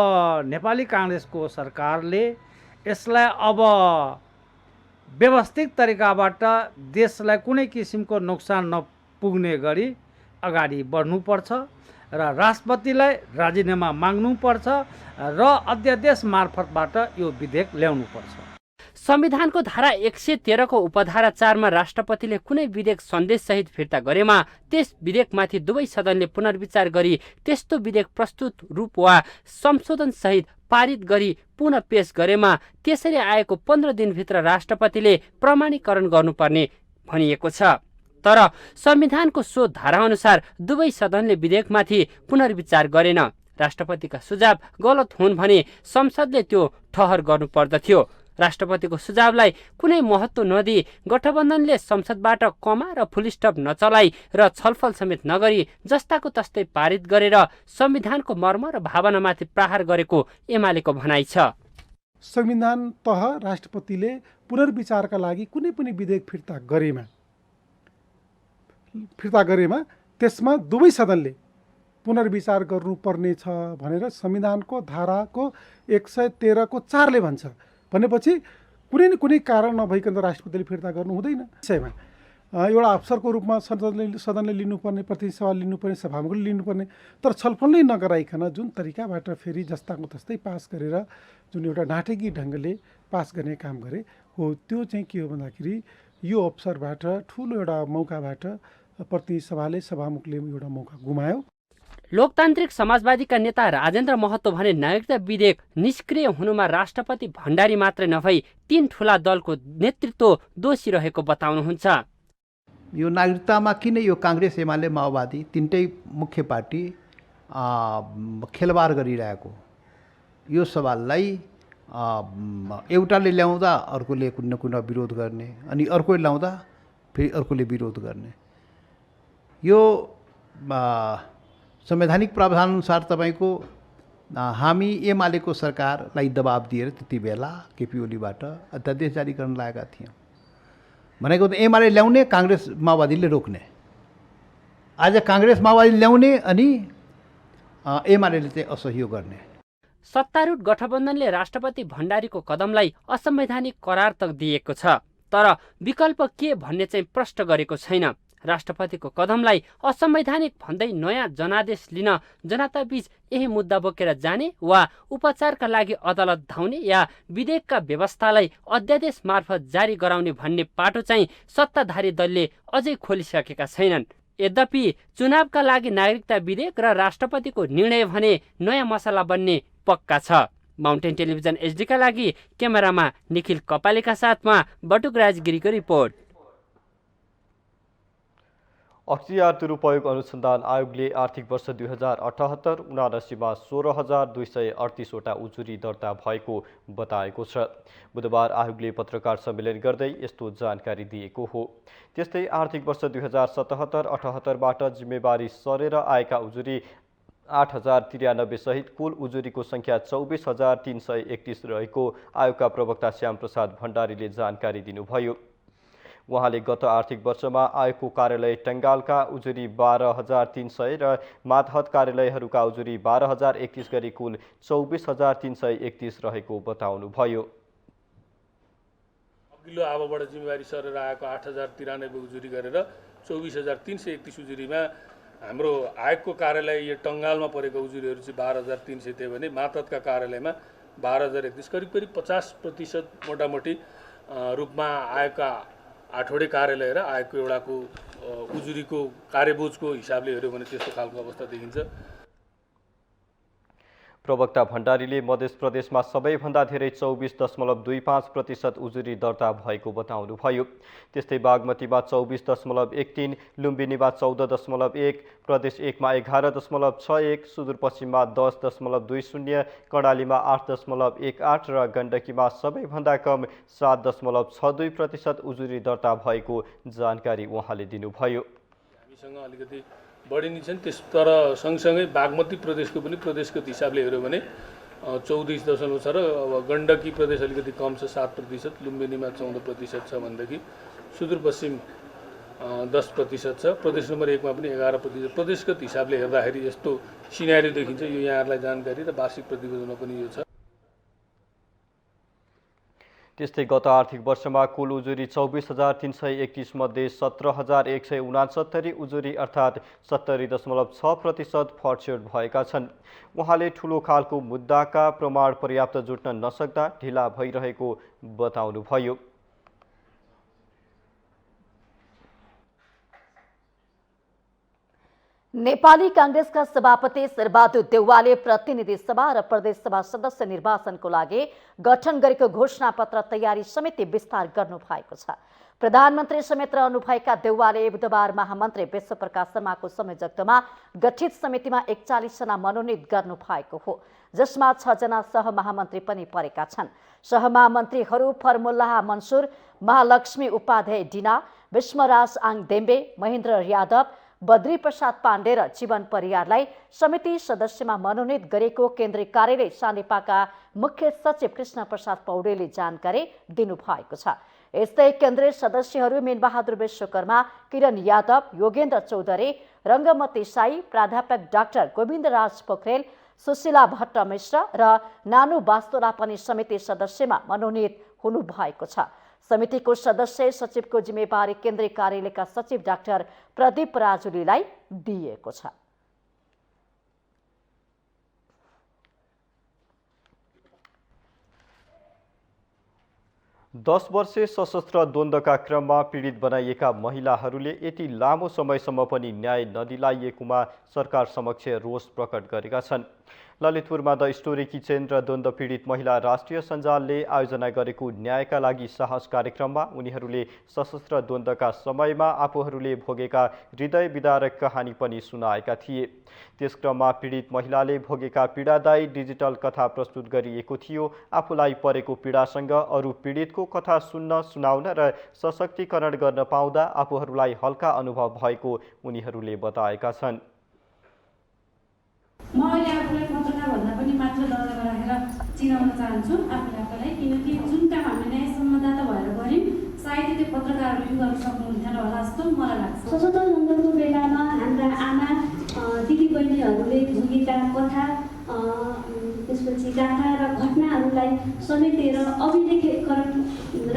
नेपाली काङ्ग्रेसको सरकारले यसलाई अब व्यवस्थित तरिकाबाट देशलाई कुनै किसिमको नोक्सान नपुग्ने गरी अगाडि बढ्नुपर्छ र राष्ट्रपतिलाई राजीनामा माग्नुपर्छ र अध्यादेश मार्फतबाट यो विधेयक ल्याउनुपर्छ। संविधानको धारा 113 को उपधारा 4 मा राष्ट्रपतिले कुनै विधेयक सन्देशसहित फिर्ता गरेमा त्यस विधेयकमाथि दुवै सदनले पुनर्विचार गरी त्यस्तो विधेयक प्रस्तुत रूप वा संशोधन सहित पारित गरी पुनः पेश गरेमा त्यसरी आएको 15 दिनभित्र राष्ट्रपतिले प्रमाणीकरण गर्नुपर्ने भनिएको छ। तर संविधानको सो धारा अनुसार दुवै सदनले विधेयकमाथि पुनर्विचार गरेन राष्ट्रपतिका सुझाव गलत हुन् भने संसदले त्यो ठहर गर्नुपर्दथ्यो। राष्ट्रपतिको सुझावलाई कुनै महत्त्व नदिई गठबन्धनले संसदबाट कमा र फुलस्टप नचलाई र छलफल समेत नगरी जस्ताको तस्तै पारित गरेर संविधानको मर्म र भावनामाथि प्रहार गरेको एमालेको भनाइ छ। संविधान तह राष्ट्रपतिले पुनर्विचारका लागि कुनै पनि विधेयक फिर्ता गरेमा त्यसमा दुवै सदनले पुनर्विचार गर्नुपर्नेछ भनेर संविधानको धाराको 113 को 4 ले भन्छ। भनेपछि कुनै न कुनै कारण नभइकन राष्ट्रपतिले फिर्ता गर्नु हुँदैन। विषयमा एउटा अवसरको रूपमा सदनले लिनुपर्ने, प्रतिनिधि सभाले लिनुपर्ने, सभामुखले लिनुपर्ने, तर छलफल नै नगराइकन जुन तरिकाबाट फेरि जस्ताको तस्तै पास गरेर जुन एउटा नाटकीय ढङ्गले पास गर्ने काम गरे हो, त्यो चाहिँ के हो भन्दाखेरि यो अवसरबाट ठुलो एउटा मौकाबाट प्रतिनिधि सभाले, सभामुखले एउटा मौका गुमायो। लोकतान्त्रिक समाजवादीका नेता राजेन्द्र महतो भने नागरिकता विधेयक निष्क्रिय हुनुमा राष्ट्रपति भण्डारी मात्रै नभई 3 ठूला दलको नेतृत्व दोषी रहेको बताउनुहुन्छ। यो नागरिकतामा किन यो काङ्ग्रेस, एमाले, माओवादी तिनटै मुख्य पार्टी खेलबाड गरिरहेको, यो सवाललाई एउटाले ल्याउँदा अर्कोले कुनै न कुनै विरोध गर्ने, अनि अर्कोले ल्याउँदा फेरि अर्कोले विरोध गर्ने, यो संवैधानिक प्रावधानअनुसार तपाईँको हामी एमालेको सरकारलाई दबाब दिएर त्यति बेला केपी ओलीबाट अध्यादेश जारी गर्न लागेका थियौँ। भनेको त एमाले ल्याउने, काङ्ग्रेस माओवादीले रोक्ने। आज काङ्ग्रेस माओवादी ल्याउने अनि एमालेले चाहिँ असहयोग गर्ने। सत्तारूढ गठबन्धनले राष्ट्रपति भण्डारीको कदमलाई असंवैधानिक करार त दिएको छ, तर विकल्प के भन्ने चाहिँ प्रश्न गरेको छैन। राष्ट्रपतिको कदमलाई असंवैधानिक भन्दै नयाँ जनादेश लिन जनताबीच यही मुद्दा बोकेर जाने वा उपचारका लागि अदालत धाउने या विधेयकका व्यवस्थालाई अध्यादेश मार्फत जारी गराउने भन्ने पाटो चाहिँ सत्ताधारी दलले अझै खोलिसकेका छैनन्। यद्यपि चुनावका लागि नागरिकता विधेयक र राष्ट्रपतिको निर्णय भने नयाँ मसला बन्ने पक्का छ। माउन्टेन टेलिभिजन एचडीका लागि क्यामेरामा निखिल कपालेका साथमा बटुक राजगिरीको रिपोर्ट। अख्तियार दुरुपयोग अनुसन्धान आयोगले आर्थिक वर्ष 2078-79 मा 16,238 वटा उजुरी दर्ता भएको बताएको छ। बुधबार आयोगले पत्रकार सम्मेलन गर्दै यस्तो जानकारी दिएको हो। त्यस्तै आर्थिक वर्ष 2077-78 बाट जिम्मेवारी सरेर आएका उजुरी 8,093 सहित कुल उजुरीको संख्या 24,331 रहेको आयोगका प्रवक्ता श्यामप्रसाद भण्डारीले जानकारी दिनुभयो। उहाँले गत आर्थिक वर्षमा आयोगको कार्यालय टंगालका उजुरी 12,300 र मातहत कार्यालयहरूका उजुरी 12,031 गरी कुल 24,331 रहेको बताउनुभयो। अघिल्लो आबोबाट जिम्मेवारी सरेर आएको 8,093 उजुरी गरेर 24,331 उजुरीमा हाम्रो आयोगको कार्यालय यो टंगालमा परेको उजुरीहरू चाहिँ 12,300 थियो भने मातहतका कार्यालयमा 12,031, करिब 50% मोटामोटी रूपमा आयोगका आठवटे कार्यालय र आयोगको एउटाको उजुरीको कार्यबोझको हिसाबले हेऱ्यो भने त्यस्तो खालको अवस्था देखिन्छ। प्रवक्ता भण्डारीले मध्य प्रदेशमा सबैभन्दा धेरै 24.25% उजुरी दर्ता भएको बताउनुभयो। त्यस्तै बागमतीमा 24.13, लुम्बिनीमा 14.1, प्रदेश 1 मा 11.61, सुदूरपश्चिममा 10.20, कर्णालीमा 8.18 र गण्डकीमा सबैभन्दा कम 7.62% उजुरी दर्ता भएको जानकारी उहाँले दिनुभयो। हामीसँग अलिकति बढी नै छन्, त्यस तर सँगसँगै बागमती प्रदेशको पनि प्रदेशको हिसाबले हेऱ्यो भने 24.6 छ र अब गण्डकी प्रदेश अलिकति कम छ 7%, लुम्बिनीमा 14% छ भनेदेखि सुदूरपश्चिम 10% छ, प्रदेश नम्बर 1 मा पनि 11%। प्रदेशगत हिसाबले हेर्दाखेरि यस्तो सिनारियो देखिन्छ। यो यहाँहरूलाई जानकारी र वार्षिक प्रतिवेदनमा पनि यो छ। त्यस्तै गत आर्थिक वर्षमा कुल उजुरी 24,331 मध्ये 17,169 उजुरी अर्थात् 70.6% फर्च्योर भएका छन्। उहाँले ठूलो खालको मुद्दाका प्रमाण पर्याप्त जुट्न नसक्दा ढिला भइरहेको बताउनुभयो। नेपाली कांग्रेसका सभापति शेरबहादुर देउवाले प्रतिनिधि सभा र प्रदेश सभा सदस्य निर्वाचनको लागि गठन गरेको घोषणापत्र तयारी समिति विस्तार गर्नु भएको छ। प्रधानमन्त्री समेत रहनुभएका देउवाले बुधबार महामन्त्री विश्वप्रकाश शर्माको संयोजकत्वमा गठित समितिमा 41 जना मनोनित गर्नु भएको हो, जसमा 6 जना सहमहामन्त्री पनि परेका छन्। सहमहामन्त्रीहरू फर्मुल्लाह मन्सुर, महालक्ष्मी उपाध्याय डिना, विष्मराज आङदेम्बे, महेन्द्र यादव, बद्री प्रसाद पाण्डे र जीवन परियारलाई समिति सदस्यमा मनोनित गरेको केन्द्रीय कार्यालय सानेपाका मुख्य सचिव कृष्ण प्रसाद पौडेलले जानकारी दिनुभएको छ। यस्तै केन्द्रीय सदस्यहरू मीनबहादुर विश्वकर्मा, किरण यादव, योगेन्द्र चौधरी, रङ्गमती साई, प्राध्यापक डाक्टर गोविन्दराज पोखरेल, सुशीला भट्ट मिश्र र नानु बास्तोला पनि समिति सदस्यमा मनोनित हुनुभएको छ। समितिको सदस्य सचिवको जिम्मेवारी केन्द्रीय कार्यालयका सचिव डाक्टर प्रदीप राजुलीलाई दिएको छ। दस वर्षे सशस्त्र द्वन्द्वका क्रममा पीडित बनाइएका महिलाहरूले यति लामो समयसम्म पनि न्याय नदिलाइएकोमा सरकार समक्ष रोष प्रकट गरेका छन्। ललितपुरमा द स्टोरी किचन र द्वन्द्व पीडित महिला राष्ट्रिय सञ्जालले आयोजना गरेको न्यायका लागि साहस कार्यक्रममा उनीहरूले सशस्त्र द्वन्द्वका समयमा आफूहरूले भोगेका हृदय विदारक कहानी पनि सुनाएका थिए। त्यस क्रममा पीडित महिलाले भोगेका पीडादायी डिजिटल कथा प्रस्तुत गरिएको थियो। आफूलाई परेको पीडासँग अरू पीडितको कथा सुन्न, सुनाउन र सशक्तिकरण गर्न पाउँदा आफूहरूलाई हल्का अनुभव भएको उनीहरूले बताएका छन्। म अहिले आफूलाई पत्रकार भन्दा पनि मात्र दर्जामा राखेर चिनाउन चाहन्छु आफूलाई, किनकि जुन काम हामी न्याय संवाददाता भएर गऱ्यौँ सायद त्यो पत्रकारहरूले गर्न सक्नुहुन्थेन होला जस्तो मलाई लाग्छ। सशस्त्र द्वन्द्वको बेलामा हाम्रा आमा दिदी बहिनीहरूले भोगेका कथा, त्यसपछि गाथा र घटनाहरूलाई समेटेर अभिलेखीकरण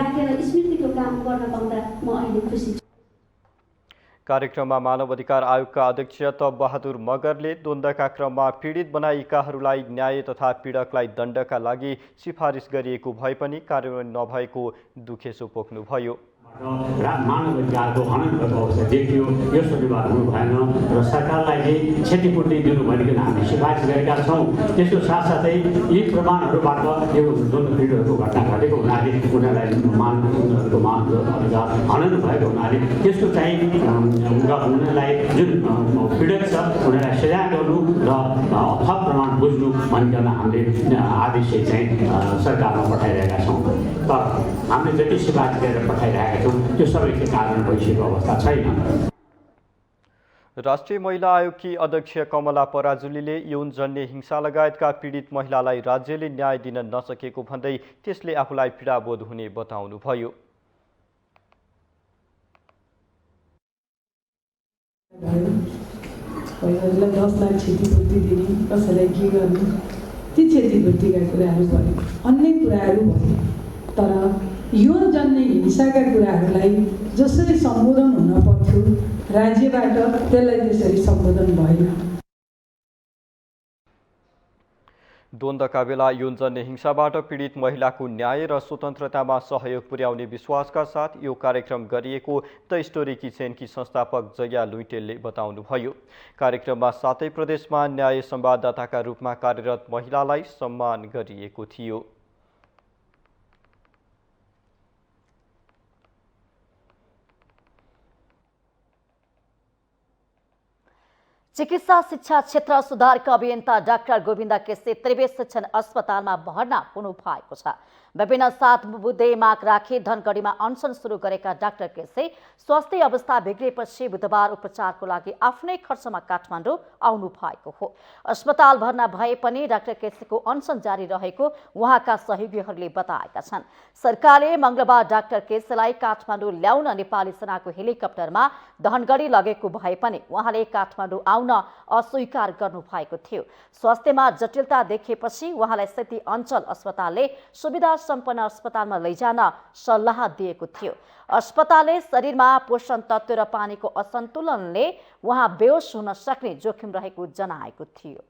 राखेर स्मृतिको काम गर्न पाउँदा म अहिले खुसी छु। कार्यक्रममा मानव अधिकार आयोगका अध्यक्ष तब बहादुर मगरले द्वन्द्वका क्रममा पीडित बनाइएकाहरूलाई न्याय तथा पीडकलाई दण्डका लागि सिफारिस गरिएको भए पनि कार्यान्वयन नभएको दुखेसो पोख्नुभयो। मानव अधिकारको हनन भएको अवस्था देखियो। यो सुनिवार हुनु भएन र सरकारलाई चाहिँ क्षतिपूर्ति दिनु भनिकन हामी सिफारिस गरेका छौँ। त्यसको साथसाथै यी प्रमाणहरूबाट यो द्वन्द्व पीडितहरूको घटना घटेको हुनाले उनीहरूलाई उनीहरूको मानव अधिकार हनन भएको हुनाले त्यसको चाहिँ उनीहरूलाई जुन पीडित छ उनीहरूलाई सजाय गर्नु र थप प्रमाण बुझ्नु भनिकन हामीले आदेश चाहिँ सरकारमा पठाइरहेका छौँ। तर हामीले जति सिफारिस गरेर पठाइरहेका छौँ त्यो सबैको कारण भइसकेको अवस्था छैन। राष्ट्रिय महिला आयोगकी अध्यक्ष कमला पराजुलीले यौनजन्य हिंसा लगायतका पीडित महिलालाई राज्यले न्याय दिन नसकेको भन्दै त्यसले आफूलाई पीडाबोध हुने बताउनुभयो। महिलाहरूलाई 10 लाख क्षतिपूर्ति दिने, कसैलाई के गर्ने, ती क्षतिपूर्तिका कुराहरू भयो, अन्य कुराहरू भयो। तर यौनजन्य हिंसाका कुराहरूलाई जसरी सम्बोधन हुन पर्थ्यो राज्यबाट त्यसलाई त्यसरी सम्बोधन भएन। द्वन्द्वका बेला यौनजन्य हिंसाबाट पीडित महिलाको न्याय र स्वतन्त्रतामा सहयोग पुर्याउने विश्वासका साथ यो कार्यक्रम गरिएको द स्टोरी किचनकी संस्थापक जया लुइटेलले बताउनुभयो। कार्यक्रममा 7 प्रदेशमा न्याय संवाददाताका रूपमा कार्यरत महिलालाई सम्मान गरिएको थियो। चिकित्सा शिक्षा क्षेत्र सुधारका अभियन्ता डाक्टर गोविन्द केसी त्रिवेश शिक्षण अस्पतालमा भर्ना हुनु भएको छ। विभिन्न 7 बुधे माग राखी धनगढीमा अनसन सुरु गरेका डाक्टर केसी स्वास्थ्य अवस्था बिग्रिएपछि बुधबार उपचारको लागि आफ्नै खर्चमा काठमाडौँ आउनु भएको हो। अस्पताल भर्ना भए पनि डाक्टर केसीको अनसन जारी रहेको उहाँका सहयोगीहरूले बताएका छन्। सरकारले मंगलबार डाक्टर केसीलाई काठमाडौँ ल्याउन नेपाली सेनाको हेलिकप्टरमा धनगढी लगेको भए पनि उहाँले काठमाडौँ आउन अस्वीकार गर्नु भएको थियो। स्वास्थ्यमा जटिलता देखिएपछि उहाँलाई सेती अञ्चल अस्पतालले सुविधा सम्पन्न अस्पतालमा लैजान सल्लाह दिएको थियो। अस्पतालले शरीरमा पोषण तत्व र पानीको असन्तुलनले उहाँ बेहोस हुन सक्ने जोखिम रहेको जनाएको थियो।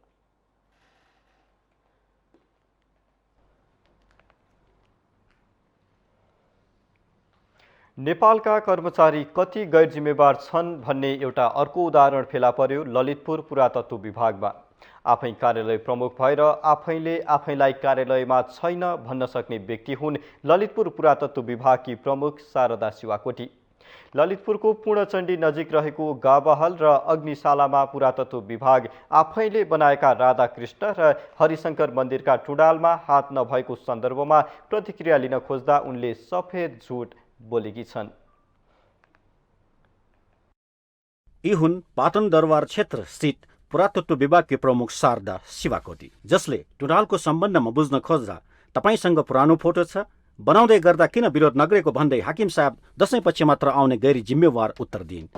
नेपालका कर्मचारी कति गैर जिम्मेवार छन् भन्ने एउटा अर्को उदाहरण फेला पर्यो ललितपुर पुरातत्व विभागमा। आफै कार्यालय प्रमुख भएर आफैले आफैलाई कार्यालयमा छैन भन्न सक्ने व्यक्ति हुन् ललितपुर पुरातत्व विभागकी प्रमुख शारदा शिवाकोटी। ललितपुरको पूर्णचण्डी नजिक रहेको गावाहल र अग्निशालामा पुरातत्व विभाग आफैले बनाएका राधाकृष्ण र हरिशंकर मन्दिरका टुँडालमा हात नभएको सन्दर्भमा प्रतिक्रिया लिन खोज्दा उनले सफेद झुट बोलेकी छन्। यी हुन् पाटन दरबार क्षेत्र स्थित पुरातत्व विभागकी प्रमुख शारदा शिवाकोटी, जसले टुँडालको सम्बन्धमा बुझ्न खोज्दा तपाईसँग पुरानो फोटो छ, बनाउँदै गर्दा किन विरोध नगरेको भन्दै हाकिम साहब दशैंपछि मात्र आउने गैर जिम्मेवार उत्तर दिइन्।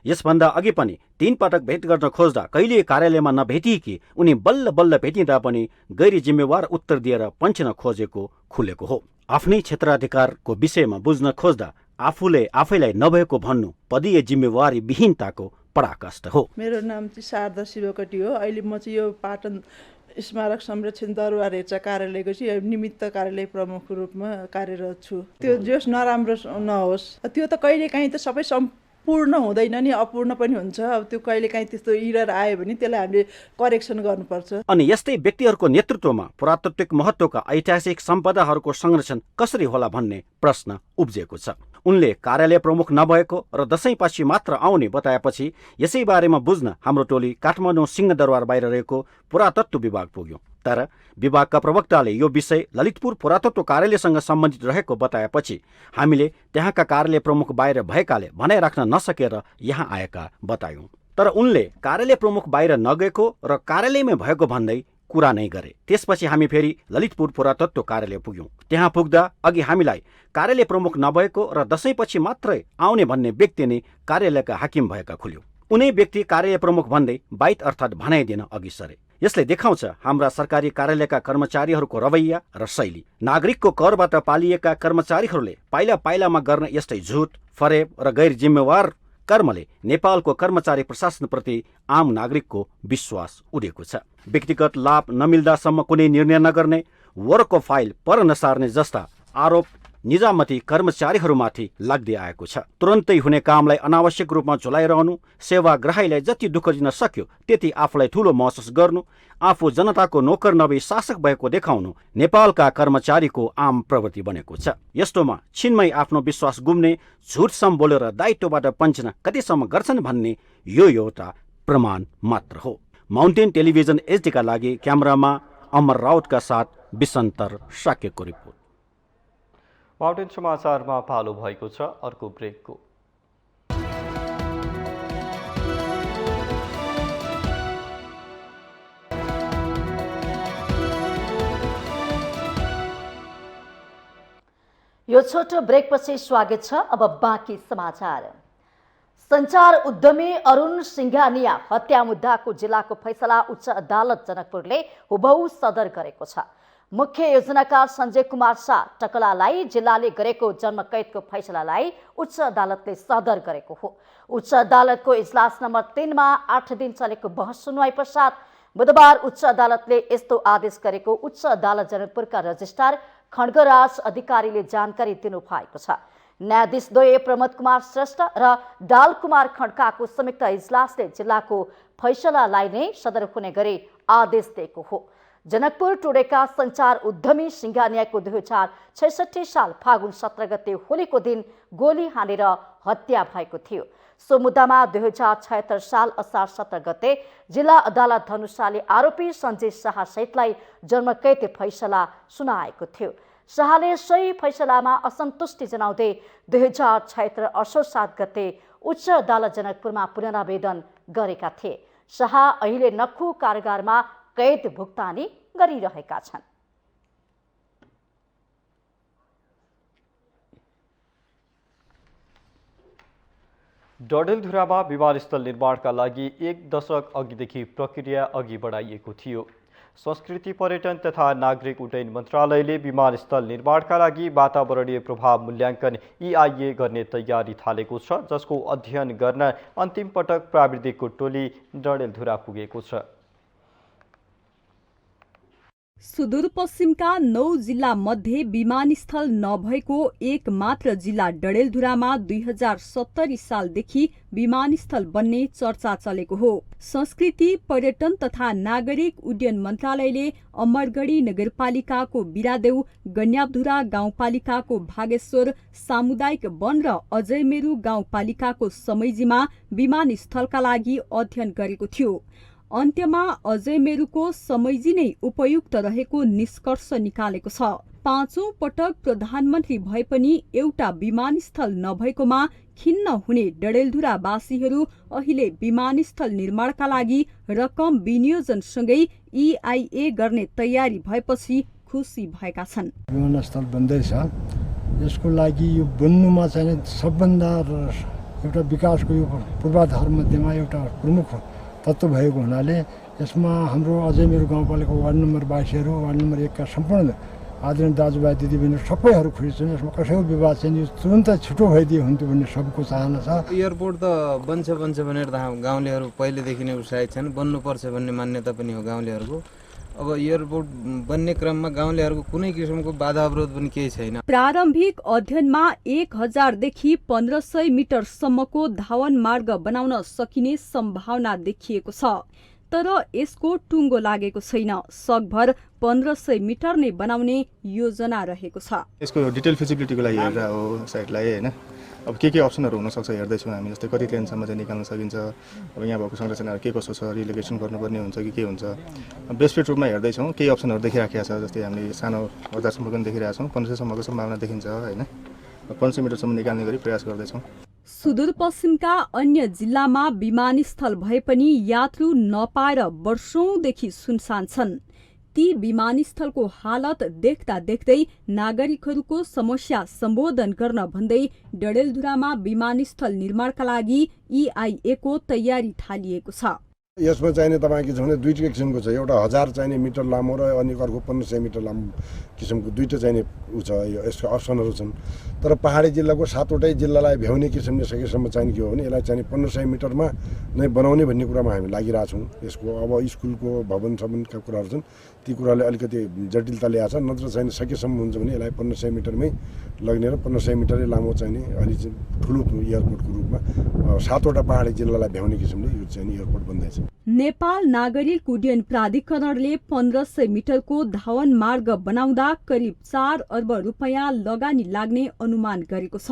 यसभन्दा अघि पनि 3 पटक भेट गर्न खोज्दा कहिले कार्यालयमा नभेटिएकी उनी बल्ल बल्ल भेटिँदा पनि गैर जिम्मेवार उत्तर दिएर पन्छिन खोजेको खुलेको हो। आफ्नै क्षेत्राधिकारको विषयमा बुझ्न खोज्दा आफूले आफैलाई नभएको भन्नु पदीय जिम्मेवारी विहीनताको पराकाष्ठ हो। मेरो नाम चाहिँ शारदा शिवकोटी हो। अहिले म चाहिँ यो पाटन स्मारक संरक्षण दरबार हेरचाह कार्यालयको चाहिँ निमित्त कार्यालय प्रमुखको रूपमा कार्यरत छु। त्यो जस नराम्रो नहोस्, त्यो त कहिलेकाहीँ त सबै पूर्ण हुँदैन नि, अपूर्ण पनि हुन्छ। अब त्यो कहिलेकाहीँ त्यस्तो इरर आयो भने त्यसलाई हामीले करेक्सन गर्नुपर्छ। अनि यस्तै व्यक्तिहरूको नेतृत्वमा पुरातात्विक महत्त्वका ऐतिहासिक सम्पदाहरूको संरक्षण कसरी होला भन्ने प्रश्न उब्जेको छ। उनले कार्यालय प्रमुख नभएको र दशैंपछि मात्र आउने बताएपछि यसै बारेमा बुझ्न हाम्रो टोली काठमाडौँ सिंहदरबार बाहिर रहेको पुरातत्व विभाग पुग्यो। तर विभागका प्रवक्ताले यो विषय ललितपुर पुरातत्व कार्यालयसँग सम्बन्धित रहेको बताएपछि हामीले त्यहाँका कार्यालय प्रमुख बाहिर भएकाले भनाइ राख्न नसकेर यहाँ आएका बतायौं। तर उनले कार्यालय प्रमुख बाहिर नगएको र कार्यालयमै भएको भन्दै कुरा नै गरे। त्यसपछि हामी फेरि ललितपुर पुरातत्व कार्यालय पुग्यौं। त्यहाँ पुग्दा अघि हामीलाई कार्यालय प्रमुख नभएको र दशैंपछि मात्रै आउने भन्ने व्यक्ति नै कार्यालयका हाकिम भएका खुल्यो। उनै व्यक्ति कार्यालय प्रमुख भन्दै बाइट अर्थात् भनाइ दिन अघि सरे। यसले देखाउँछ हाम्रा सरकारी कार्यालयका कर्मचारीहरूको रवैया र शैली। नागरिकको करबाट पालिएका कर्मचारीहरूले पाइला पाइलामा गर्ने यस्तै झुट, फरेब र गैर जिम्मेवार कर्मले नेपालको कर्मचारी प्रशासनप्रति आम नागरिकको विश्वास उडेको छ। व्यक्तिगत लाभ नमिल्दासम्म कुनै निर्णय नगर्ने, वरको फाइल पर नसार्ने जस्ता आरोप निजामती कर्मचारीहरूमाथि लाग्दै आएको छ। तुरन्तै हुने कामलाई अनावश्यक रूपमा झुलाइरहनु, सेवाग्राहीलाई जति दुःख दिन सक्यो त्यति आफूलाई ठूलो महसुस गर्नु, आफू जनताको नोकर नभई शासक भएको देखाउनु नेपालका कर्मचारीको आम प्रवृत्ति बनेको छ। यस्तोमा छिनमै आफ्नो विश्वास गुम्ने, झुटसम्म बोलेर दायित्वबाट पन्छिन कतिसम्म गर्छन् भन्ने यो एउटा प्रमाण मात्र हो। माउन्टेन टेलिभिजन एचडीका लागि क्यामेरामा अमर राउतका साथ बिसन्तर साक्यको रिपोर्ट। माउन्टेन समाचारमा पालो भएको छ अर्को ब्रेकको। यो छोटो ब्रेकपछि स्वागत छ। अब बाँकी समाचार। सञ्चार उद्यमी अरुण सिंघानिया हत्या मुद्दाको जिल्लाको फैसला उच्च अदालत जनकपुरले हुबहु सदर गरेको छ। मुख्य योजनाकार संजय कुमार शाह टकलालाई जिल्लाले गरेको जन्मकैदको फैसलालाई उच्च अदालतले सदर गरेको हो। उच्च अदालतको इजलास नम्बर 3 मा 8 दिन चलेको बहस सुनवाई पश्चात बुधबार उच्च अदालतले यस्तो आदेश गरेको उच्च अदालत जनकपुरका रजिस्ट्रार खड्गराज अधिकारीले जानकारी दिनुभएको छ। न्यायाधीश द्वय प्रमोद कुमार श्रेष्ठ र डाल कुमार खड्काको संयुक्त इजलासले जिल्लाको फैसलालाई नै सदर हुने गरी आदेश दिएको हो। जनकपुर टुडेका सञ्चार उद्यमी सिंघानियाको 2066 साल फागुन 17 गते होलीको दिन गोली हानेर हत्या भएको थियो। सो मुद्दामा 2076 साल असार 17 गते जिल्ला अदालत धनुषाले आरोपी सञ्जय शाह सहितलाई जन्मकैद फैसला सुनाएको थियो। शाहले सही फैसलामा असन्तुष्टि जनाउँदै 2076 असोज 7 गते उच्च अदालत जनकपुरमा पुनरावेदन गरेका थिए। शाह अहिले नक्खु कारागारमा कैद भुक्तानी गरिरहेका छन्। डडेलधुरामा विमानस्थल निर्माणका लागि 1 दशक अघिदेखि प्रक्रिया अघि बढाइएको थियो। संस्कृति पर्यटन तथा नागरिक उड्डयन मन्त्रालयले विमानस्थल निर्माणका लागि वातावरणीय प्रभाव मूल्याङ्कन EIA गर्ने तयारी थालेको छ, जसको अध्ययन गर्न अन्तिम पटक प्राविधिकको टोली डडेलधुरा पुगेको छ। सुदूरपश्चिमका 9 जिल्ला मध्ये विमानस्थल नभएको एक मात्र जिल्ला डडेलधुरामा 2070 सालदेखि विमानस्थल बन्ने चर्चा चलेको हो। संस्कृति, पर्यटन तथा नागरिक उड्डयन मन्त्रालयले अमरगढी नगरपालिकाको बिरादेउ, गन्याबधुरा गाउँपालिकाको भागेश्वर सामुदायिक वन र अजयमेरु गाउँपालिकाको समैजीमा विमानस्थलका लागि अध्ययन गरेको थियो। अन्त्यमा अजयमेरुको समैजी नै उपयुक्त रहेको निष्कर्ष निकालेको छ। 5औं पटक प्रधानमन्त्री भए पनि एउटा विमानस्थल नभएकोमा खिन्न हुने डडेलधुरावासीहरू अहिले विमानस्थल निर्माणका लागि रकम विनियोजनसँगै EIA गर्ने तयारी भएपछि खुसी भएका छन्। विमानस्थल बन्दैछ, यसको लागि यो बन्नुमा चाहिँ सबभन्दा एउटा विकासको यो पूर्वाधार मध्येमा एउटा प्रमुख तत्त्व भएको हुनाले यसमा हाम्रो अजयमेरु गाउँपालिका वार्ड नम्बर 22 वार्ड नम्बर 1 का सम्पूर्ण आदरणीय दाजुभाइ दिदीबहिनी सबैहरू खुसी छन्। यसमा कसैको विवाद चाहिँ यो तुरन्त छिटो भइदियो हुन्थ्यो भन्ने सबको चाहना छ। एयरपोर्ट त बन्छ भनेर गाउँलेहरू पहिलेदेखि नै उत्साहित छन्, बन्नुपर्छ भन्ने मान्यता पनि हो गाउँलेहरूको। अब एयरपोर्ट बन्ने क्रममा गाउँलेहरूको कुनै किसिमको बाधा अवरोध पनि केही छैन। प्रारम्भिक अध्ययनमा 1000 देखि 1500 मिटरसम्मको धावन मार्ग बनाउन सकिने सम्भावना देखिएको छ, तर यसको टुङ्गो लागेको छैन। सकभर 1500 मिटर नै बनाउने योजना रहेको छ। यसको डिटेल फिजिबिलिटीको लागि हेरेर हो साइडलाई हैन। अब के अप्सनहरू हुनसक्छ हेर्दैछौँ हामी, जस्तै कति ट्रेनसम्म चाहिँ निकाल्न सकिन्छ, अब यहाँ भएको संरचनाहरू के कसो छ, रिलोकेसन गर्नुपर्ने हुन्छ कि के हुन्छ। बेस्ट फिट रूपमा हेर्दैछौँ, केही अप्सनहरू देखिराखेको छ। जस्तै हामीले सानो बजारसम्म पनि देखिरहेका छौँ, 1500सम्मको सम्भावना देखिन्छ हैन। 500 मिटरसम्म निकाल्ने गरी प्रयास गर्दैछौँ। सुदूरपश्चिमका अन्य जिल्लामा विमानस्थल भए पनि यात्रु नपाएर वर्षौंदेखि सुनसान छन्। ती विमानस्थलको हालत देख्दा देख्दै नागरिकहरूको समस्या सम्बोधन गर्न भन्दै डडेलधुरामा विमानस्थल निर्माणका लागि EIA को तयारी थालिएको छ। यसमा चाहिने तपाईँ के छ भने दुईटा किसिमको छ। एउटा 1000 चाहिने मिटर लामो र अनि अर्को 1500 मिटर लामो किसिमको दुईटा चाहिने उ छ। यसको अप्सनहरू छन्। तर पहाडी जिल्लाको 7वटै जिल्लालाई भ्याउने किसिमले सकेसम्म चाहिने के हो भने यसलाई चाहिने 1500 मिटरमा नै बनाउने भन्ने कुरामा हामी लागिरहेछौँ। यसको अब स्कुलको भवन सम्बन्धका कुराहरू छन्, ती कुराले अलिकति जटिलता ल्याएको छ। नत्र चाहिँ सकेसम्म हुन्छ भने यसलाई 1500 मिटरमै लग्ने र 1500 मिटरै लामो चाहिने अलि ठुलो एयरपोर्टको रूपमा 7वटा पहाडी जिल्लालाई भ्याउने किसिमले यो चाहिँ एयरपोर्ट बन्दैछ। नेपाल नागरिक उड्डयन प्राधिकरणले 1500 मिटरको धावन मार्ग बनाउँदा करिब 4 अर्ब रुपैयाँ लगानी लाग्ने अनुमान गरेको छ।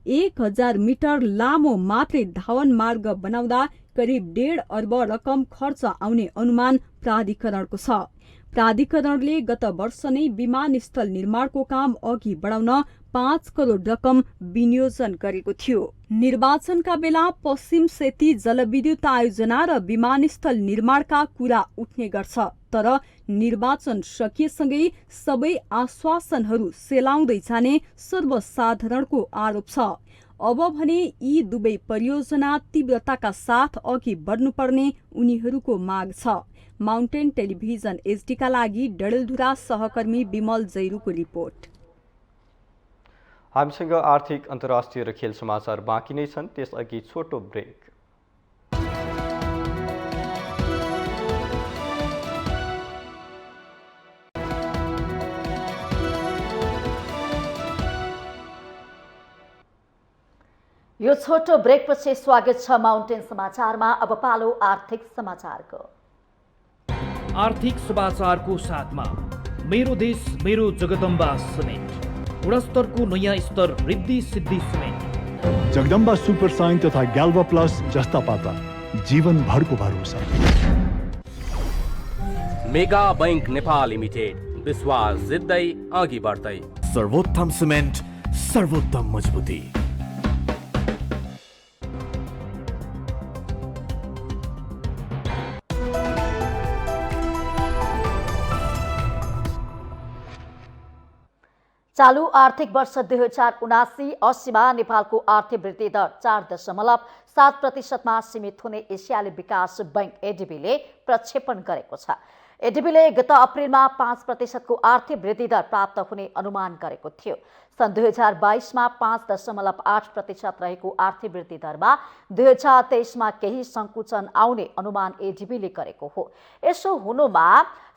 1000 मिटर लामो मात्रै धावन मार्ग बनाउँदा करिब 1.5 अर्ब रकम खर्च आउने अनुमान प्राधिकरणको छ। प्राधिकरणले गत वर्ष नै विमानस्थल निर्माणको काम अघि बढाउन 5 करोड रकम विनियोजन गरेको थियो। निर्वाचनका बेला पश्चिम सेती जलविद्युत आयोजना र विमानस्थल निर्माणका कुरा उठ्ने गर्छ, तर निर्वाचन सकिएसँगै सबै आश्वासनहरू सेलाउँदै जाने सर्वसाधारणको आरोप छ। अब भने यी दुवै परियोजना तीव्रताका साथ अघि बढ्नुपर्ने उनीहरूको माग छ। माउन्टेन टेलिभिजन HD का लागि डडेलधुरा सहकर्मी विमल जैरूको रिपोर्ट। हामीसँग आर्थिक, अन्तर्राष्ट्रिय र खेल समाचार बाँकी नै छन्, त्यसअघि छोटो ब्रेक। यो छोटो ब्रेकपछि स्वागत छ माउन्टेन समाचारमा। अब पालो आर्थिक समाचारको। आर्थिक समाचारको साथमा मेरो देश मेरो जगदम्बा सिमेन्ट, गुणस्तरको नयाँ स्तर Riddhi Siddhi cement. Jagadamba super sign तथा ग्याल्भा प्लस जस्ता पाता जीवनभरको भरोसा। मेगा बैंक नेपाल लिमिटेड, विश्वास जित्दै अघि बढ्दै। सर्वोत्तम सिमेन्ट, सर्वोत्तम मजबुती। चालू आर्थिक वर्ष 2079-80मा नेपालको आर्थिक वृद्धि दर 4.7% सीमित हुने एसियाली विकास बैंक एडिबीले प्रक्षेपण गरेको छ। एडिबीले गत अप्रिलमा 5% को आर्थिक वृद्धि दर प्राप्त हुने अनुमान गरेको थियो। सन् 2022मा 5.8% रहेको आर्थिक वृद्धि दरमा 2023मा केही संकुचन आउने अनुमान एडिबीले गरेको हो। यसो हुनुमा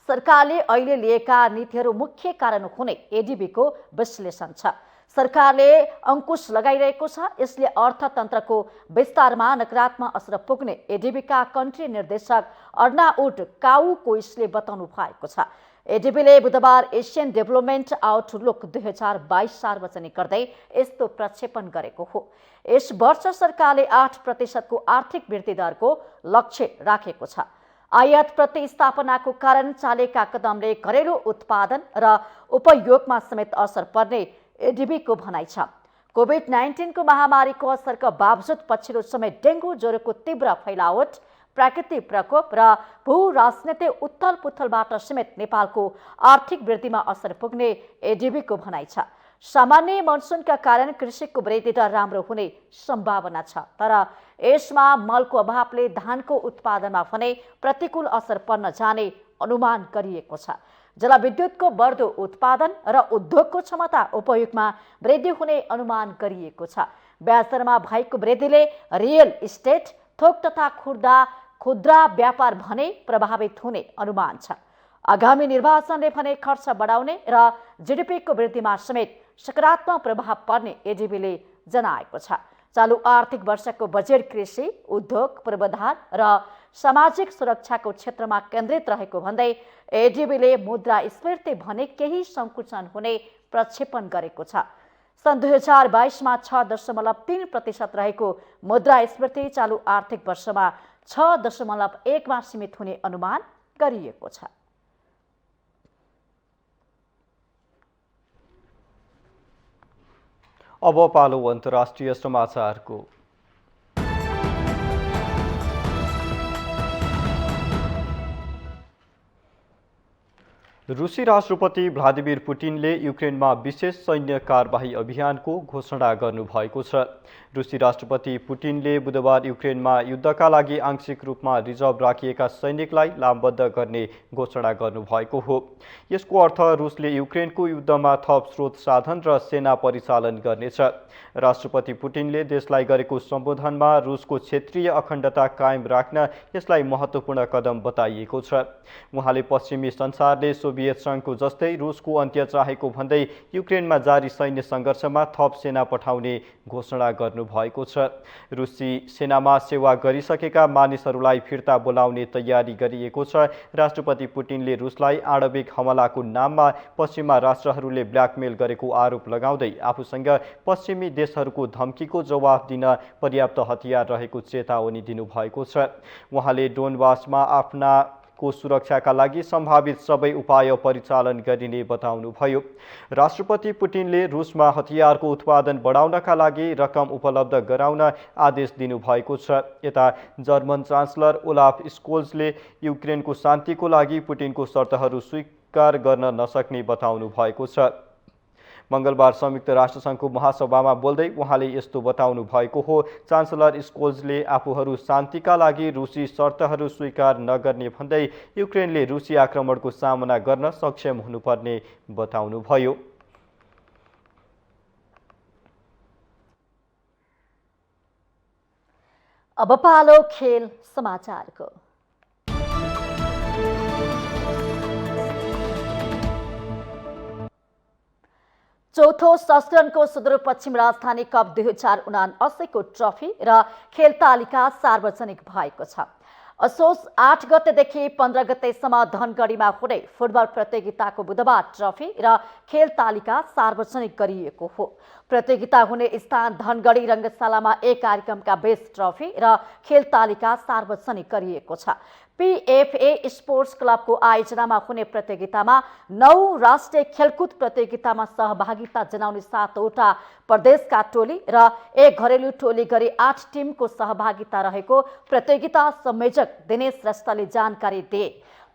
सरकारले अहिले लिएका नीतिहरू मुख्य कारण हुने एडिबीको विश्लेषण छ। सरकारले अंकुश लगाइरहेको छ, यसले अर्थतन्त्रको विस्तारमा नकारात्मक असर पुग्ने एडिबीका कन्ट्री निर्देशक अर्नाउड काउकोइसले बताउनु भएको छ। एडिबीले बुधबार एसियन डेभलपमेन्ट आउटलुक 2022 सार्वजनिक गर्दै यस्तो प्रक्षेपण गरेको हो। यस वर्ष सरकारले 8% को आर्थिक वृद्धि दरको लक्ष्य राखेको छ। आयात प्रतिस्थापनाको कारण चालेका कदमले घरेलु उत्पादन र उपयोगमा समेत असर पर्ने एडिबीको भनाइ छ। कोभिड-19 को महामारीको असरका बावजुद पछिल्लो समय डेंगू ज्वरोको तीव्र फैलावट, प्राकृतिक प्रकोप र भू राजनीतिक उथल पुथलबाट समेत नेपालको आर्थिक वृद्धिमा असर पुग्ने एडिबीको भनाइ छ। सामान्य मनसुनका कारण कृषिको वृद्धि दर राम्रो हुने सम्भावना छ, तर यसमा मलको अभावले धानको उत्पादनमा भने प्रतिकूल असर पर्न जाने अनुमान गरिएको छ। जलविद्युतको बढ्दो उत्पादन र उद्योगको क्षमता उपयोगमा वृद्धि हुने अनुमान गरिएको छ। ब्याज दरमा भएको वृद्धिले रियल इस्टेट, थोक तथा खुद्रा व्यापार भने प्रभावित हुने अनुमान छ। आगामी निर्वाचनले भने खर्च बढाउने र जीडीपीको वृद्धिमा समेत सकारात्मक प्रभाव पर्ने एडिबीले जनाएको छ। चालू आर्थिक वर्षको बजेट कृषि, उद्योग, पूर्वाधार र सामाजिक सुरक्षाको क्षेत्रमा केन्द्रित रहेको भन्दै एडिबीले मुद्रास्फीति भने केही संकुचन हुने प्रक्षेपण गरेको छ। सन् 2022 मा 6.3% रहेको मुद्रास्फीति चालू आर्थिक वर्षमा 6.1 मा सीमित हुने अनुमान गरिएको छ। अब पालो अन्तर्राष्ट्रिय समाचारको। रुसी राष्ट्रपति भ्लादिमिर पुटिनले युक्रेनमा विशेष सैन्य कारबाही अभियानको घोषणा गर्नुभएको छ। रुसी राष्ट्रपति पुटिनले बुधबार युक्रेनमा युद्धका लागि आंशिक रूपमा रिजर्भ राखिएका सैनिकलाई लामबद्ध गर्ने घोषणा गर्नुभएको हो। यसको अर्थ रुसले युक्रेनको युद्धमा थप स्रोत साधन र सेना परिचालन गर्नेछ। राष्ट्रपति पुटिनले देशलाई गरेको सम्बोधनमा रुसको क्षेत्रीय अखण्डता कायम राख्न यसलाई महत्त्वपूर्ण कदम बताइएको छ। उहाँले पश्चिमी संसारले सोभियत संघको जस्तै रुसको अन्त्य चाहेको भन्दै युक्रेनमा जारी सैन्य सङ्घर्षमा थप सेना पठाउने घोषणा गर्नुभएको छ। रुसी सेनामा सेवा गरिसकेका मानिसहरूलाई फिर्ता बोलाउने तयारी गरिएको छ। राष्ट्रपति पुटिनले रुसलाई आणविक हमलाको नाममा पश्चिमा राष्ट्रहरूले ब्ल्याकमेल गरेको आरोप लगाउँदै आफूसँग पश्चिमी देशहरूको धम्कीको जवाफ दिन पर्याप्त हतियार रहेको चेतावनी दिनुभएको छ। उहाँले डोनबासमा को सुरक्षाका लागि सम्भावित सबै उपाय परिचालन गरिने बताउनुभयो। राष्ट्रपति पुटिनले रुसमा हतियारको उत्पादन बढाउनका लागि रकम उपलब्ध गराउन आदेश दिनुभएको छ। यता जर्मन चान्सलर ओलाफ स्कोल्जले युक्रेनको शान्तिको लागि पुटिनको शर्तहरू स्वीकार गर्न नसक्ने बताउनु भएको छ। मंगलबार संयुक्त राष्ट्रसङ्घको महासभामा बोल्दै उहाँले यस्तो बताउनु भएको हो। चान्सलर स्कोल्जले आफूहरू शान्तिका लागि रुसी शर्तहरू स्वीकार नगर्ने भन्दै युक्रेनले रुसी आक्रमणको सामना गर्न सक्षम हुनुपर्ने बताउनुभयो। अब पालो खेल समाचारको। चौथो संस्करणको सुदूरपश्चिम राजधानी कप 2079 को ट्रफी र खेल तालिका सार्वजनिक भएको छ। असोज 8 गतेदेखि 15 गतेसम्म धनगढीमा हुने फुटबल प्रतियोगिताको बुधबार ट्रफी र खेल तालिका सार्वजनिक गरिएको हो। प्रतियोगिता हुने स्थान धनगढी रङ्गशालामा एक कार्यक्रमका बेस ट्रफी र खेल तालिका सार्वजनिक गरिएको छ। पीएफए स्पोर्ट्स क्लबको आयोजनामा हुने प्रतियोगितामा 9 राष्ट्रिय खेलकुद प्रतियोगितामा सहभागिता जनाउने 7वटा प्रदेशका टोली र एक घरेलु टोली गरी 8 टिमको सहभागिता रहेको प्रतियोगिता संयोजक दिनेश श्रेष्ठले जानकारी दिए।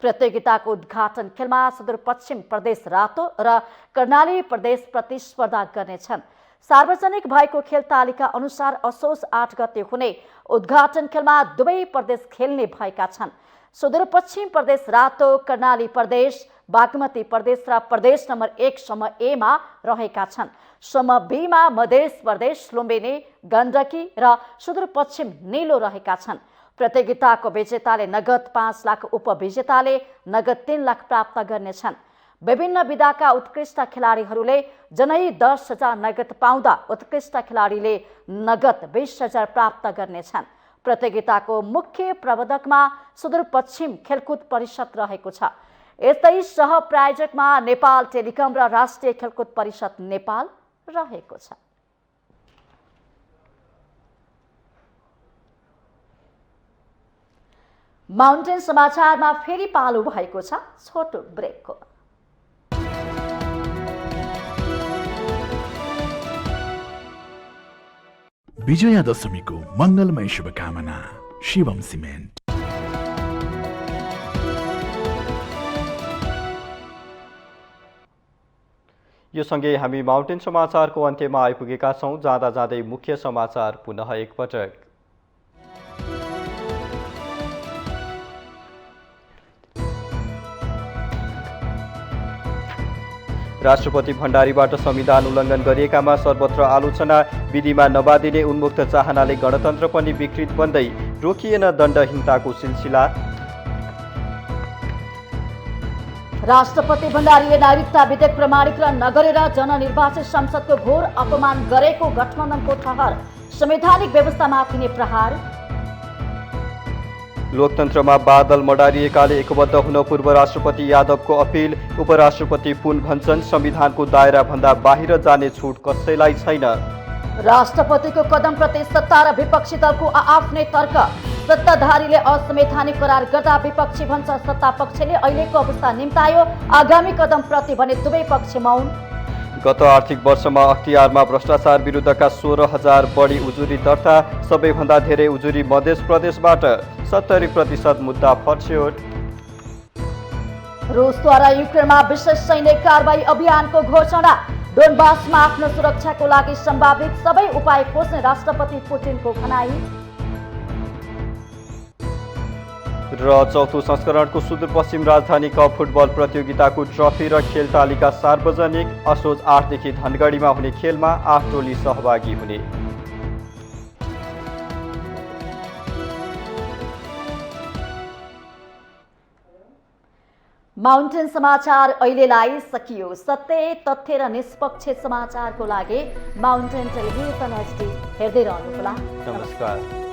प्रतियोगिताको उद्घाटन खेलमा सुदूरपश्चिम प्रदेश रातो र कर्णाली प्रदेश प्रतिस्पर्धा गर्नेछन्। सार्वजनिक भएको खेल तालिका अनुसार असोज 8 गते हुने उद्घाटन खेलमा दुवै प्रदेश खेल्ने भएका छन्। सुदूरपश्चिम प्रदेश रातो, कर्णाली प्रदेश, बागमती प्रदेश र प्रदेश नम्बर 1 सम्म ए मा रहेका छन्। सम्म बी मा मध्य प्रदेश, लुम्बिनी, गण्डकी र सुदूरपश्चिम नीलो रहेका छन्। प्रतियोगिताको विजेताले नगद 5 लाख, उपविजेताले नगद 3 लाख प्राप्त गर्नेछन्। विभिन्न विधाका उत्कृष्ट खेलाडीहरूले जनै 10,000 नगद पाउँदा उत्कृष्ट खेलाडीले नगद 20,000 प्राप्त गर्नेछन्। प्रतियोगिताको मुख्य प्रबन्धकमा सुदूरपश्चिम खेलकुद परिषद रहेको छ। यस्तै सह प्रायोजकमा नेपाल टेलिकम र राष्ट्रिय खेलकुद परिषद नेपाल रहेको छ। माउन्टेन समाचारमा फेरि पालो भएको छ छोटो ब्रेकको। विजयादशमीको मङ्गलमय शुभकामना। शिवम सिमेन्ट। यो सँगै हामी माउन्टेन समाचारको अन्त्यमा आइपुगेका छौँ। जाँदा जाँदै मुख्य समाचार पुनः एकपटक। राष्ट्रपति भण्डारीबाट संविधान उल्लङ्घन गरिएकामा सर्वत्र आलोचना। विधिमा नबाँधिने उन्मुक्त चाहनाले गणतन्त्र पनि विकृत बन्दै रोकिएन दण्डहीनताको सिलसिला। राष्ट्रपति भण्डारीले नागरिकता विधेयक प्रमाणीकरण नगरेर जननिर्वाचित संसदको घोर अपमान गरेको गठबन्धनको ठहर। संवैधानिक व्यवस्थामाथि नै प्रहार। लोकतन्त्रमा बादल मडारिएकाले एकबद्ध हुन पूर्व राष्ट्रपति यादवको अपिल। उपराष्ट्रपति पुन भन्छन् संविधानको दायराभन्दा बाहिर जाने छुट कसैलाई छैन। राष्ट्रपतिको कदमप्रति सत्ता र विपक्षी दलको आफ्नै तर्क। सत्ताधारीले असंवैधानिक करार गर्दा विपक्षी भन्छ सत्ता पक्षले अहिलेको अवस्था निम्तायो, आगामी कदमप्रति भने दुवै पक्ष मौन। गत आर्थिक वर्षमा अख्तियारमा भ्रष्टाचार विरुद्धका 16,000 बढी उजुरी दर्ता। सबैभन्दा धेरै उजुरी मध्य प्रदेशबाट, 70% मुद्दा फर्स्योट। रुसद्वारा युक्रेनमा विशेष सैन्य कारबाही अभियानको घोषणा। डोनबासमा आफ्नो सुरक्षाको लागि सम्भावित सबै उपाय खोज्ने राष्ट्रपति पुटिनको भनाई। र चौथो संस्करणको सुदूरपश्चिम राजधानी कप फुटबल प्रतियोगिताको ट्रफी र खेल तालिका सार्वजनिक। असोज 8 देखि धनगढीमा हुने खेलमा 8 टोली सहभागी हुने। माउन्टेन समाचार अहिलेलाई सकियो। सत्य, तथ्य र निष्पक्ष समाचारको लागि माउन्टेन टेलिभिजन HD हेर्दै रहनुहोला। नमस्कार।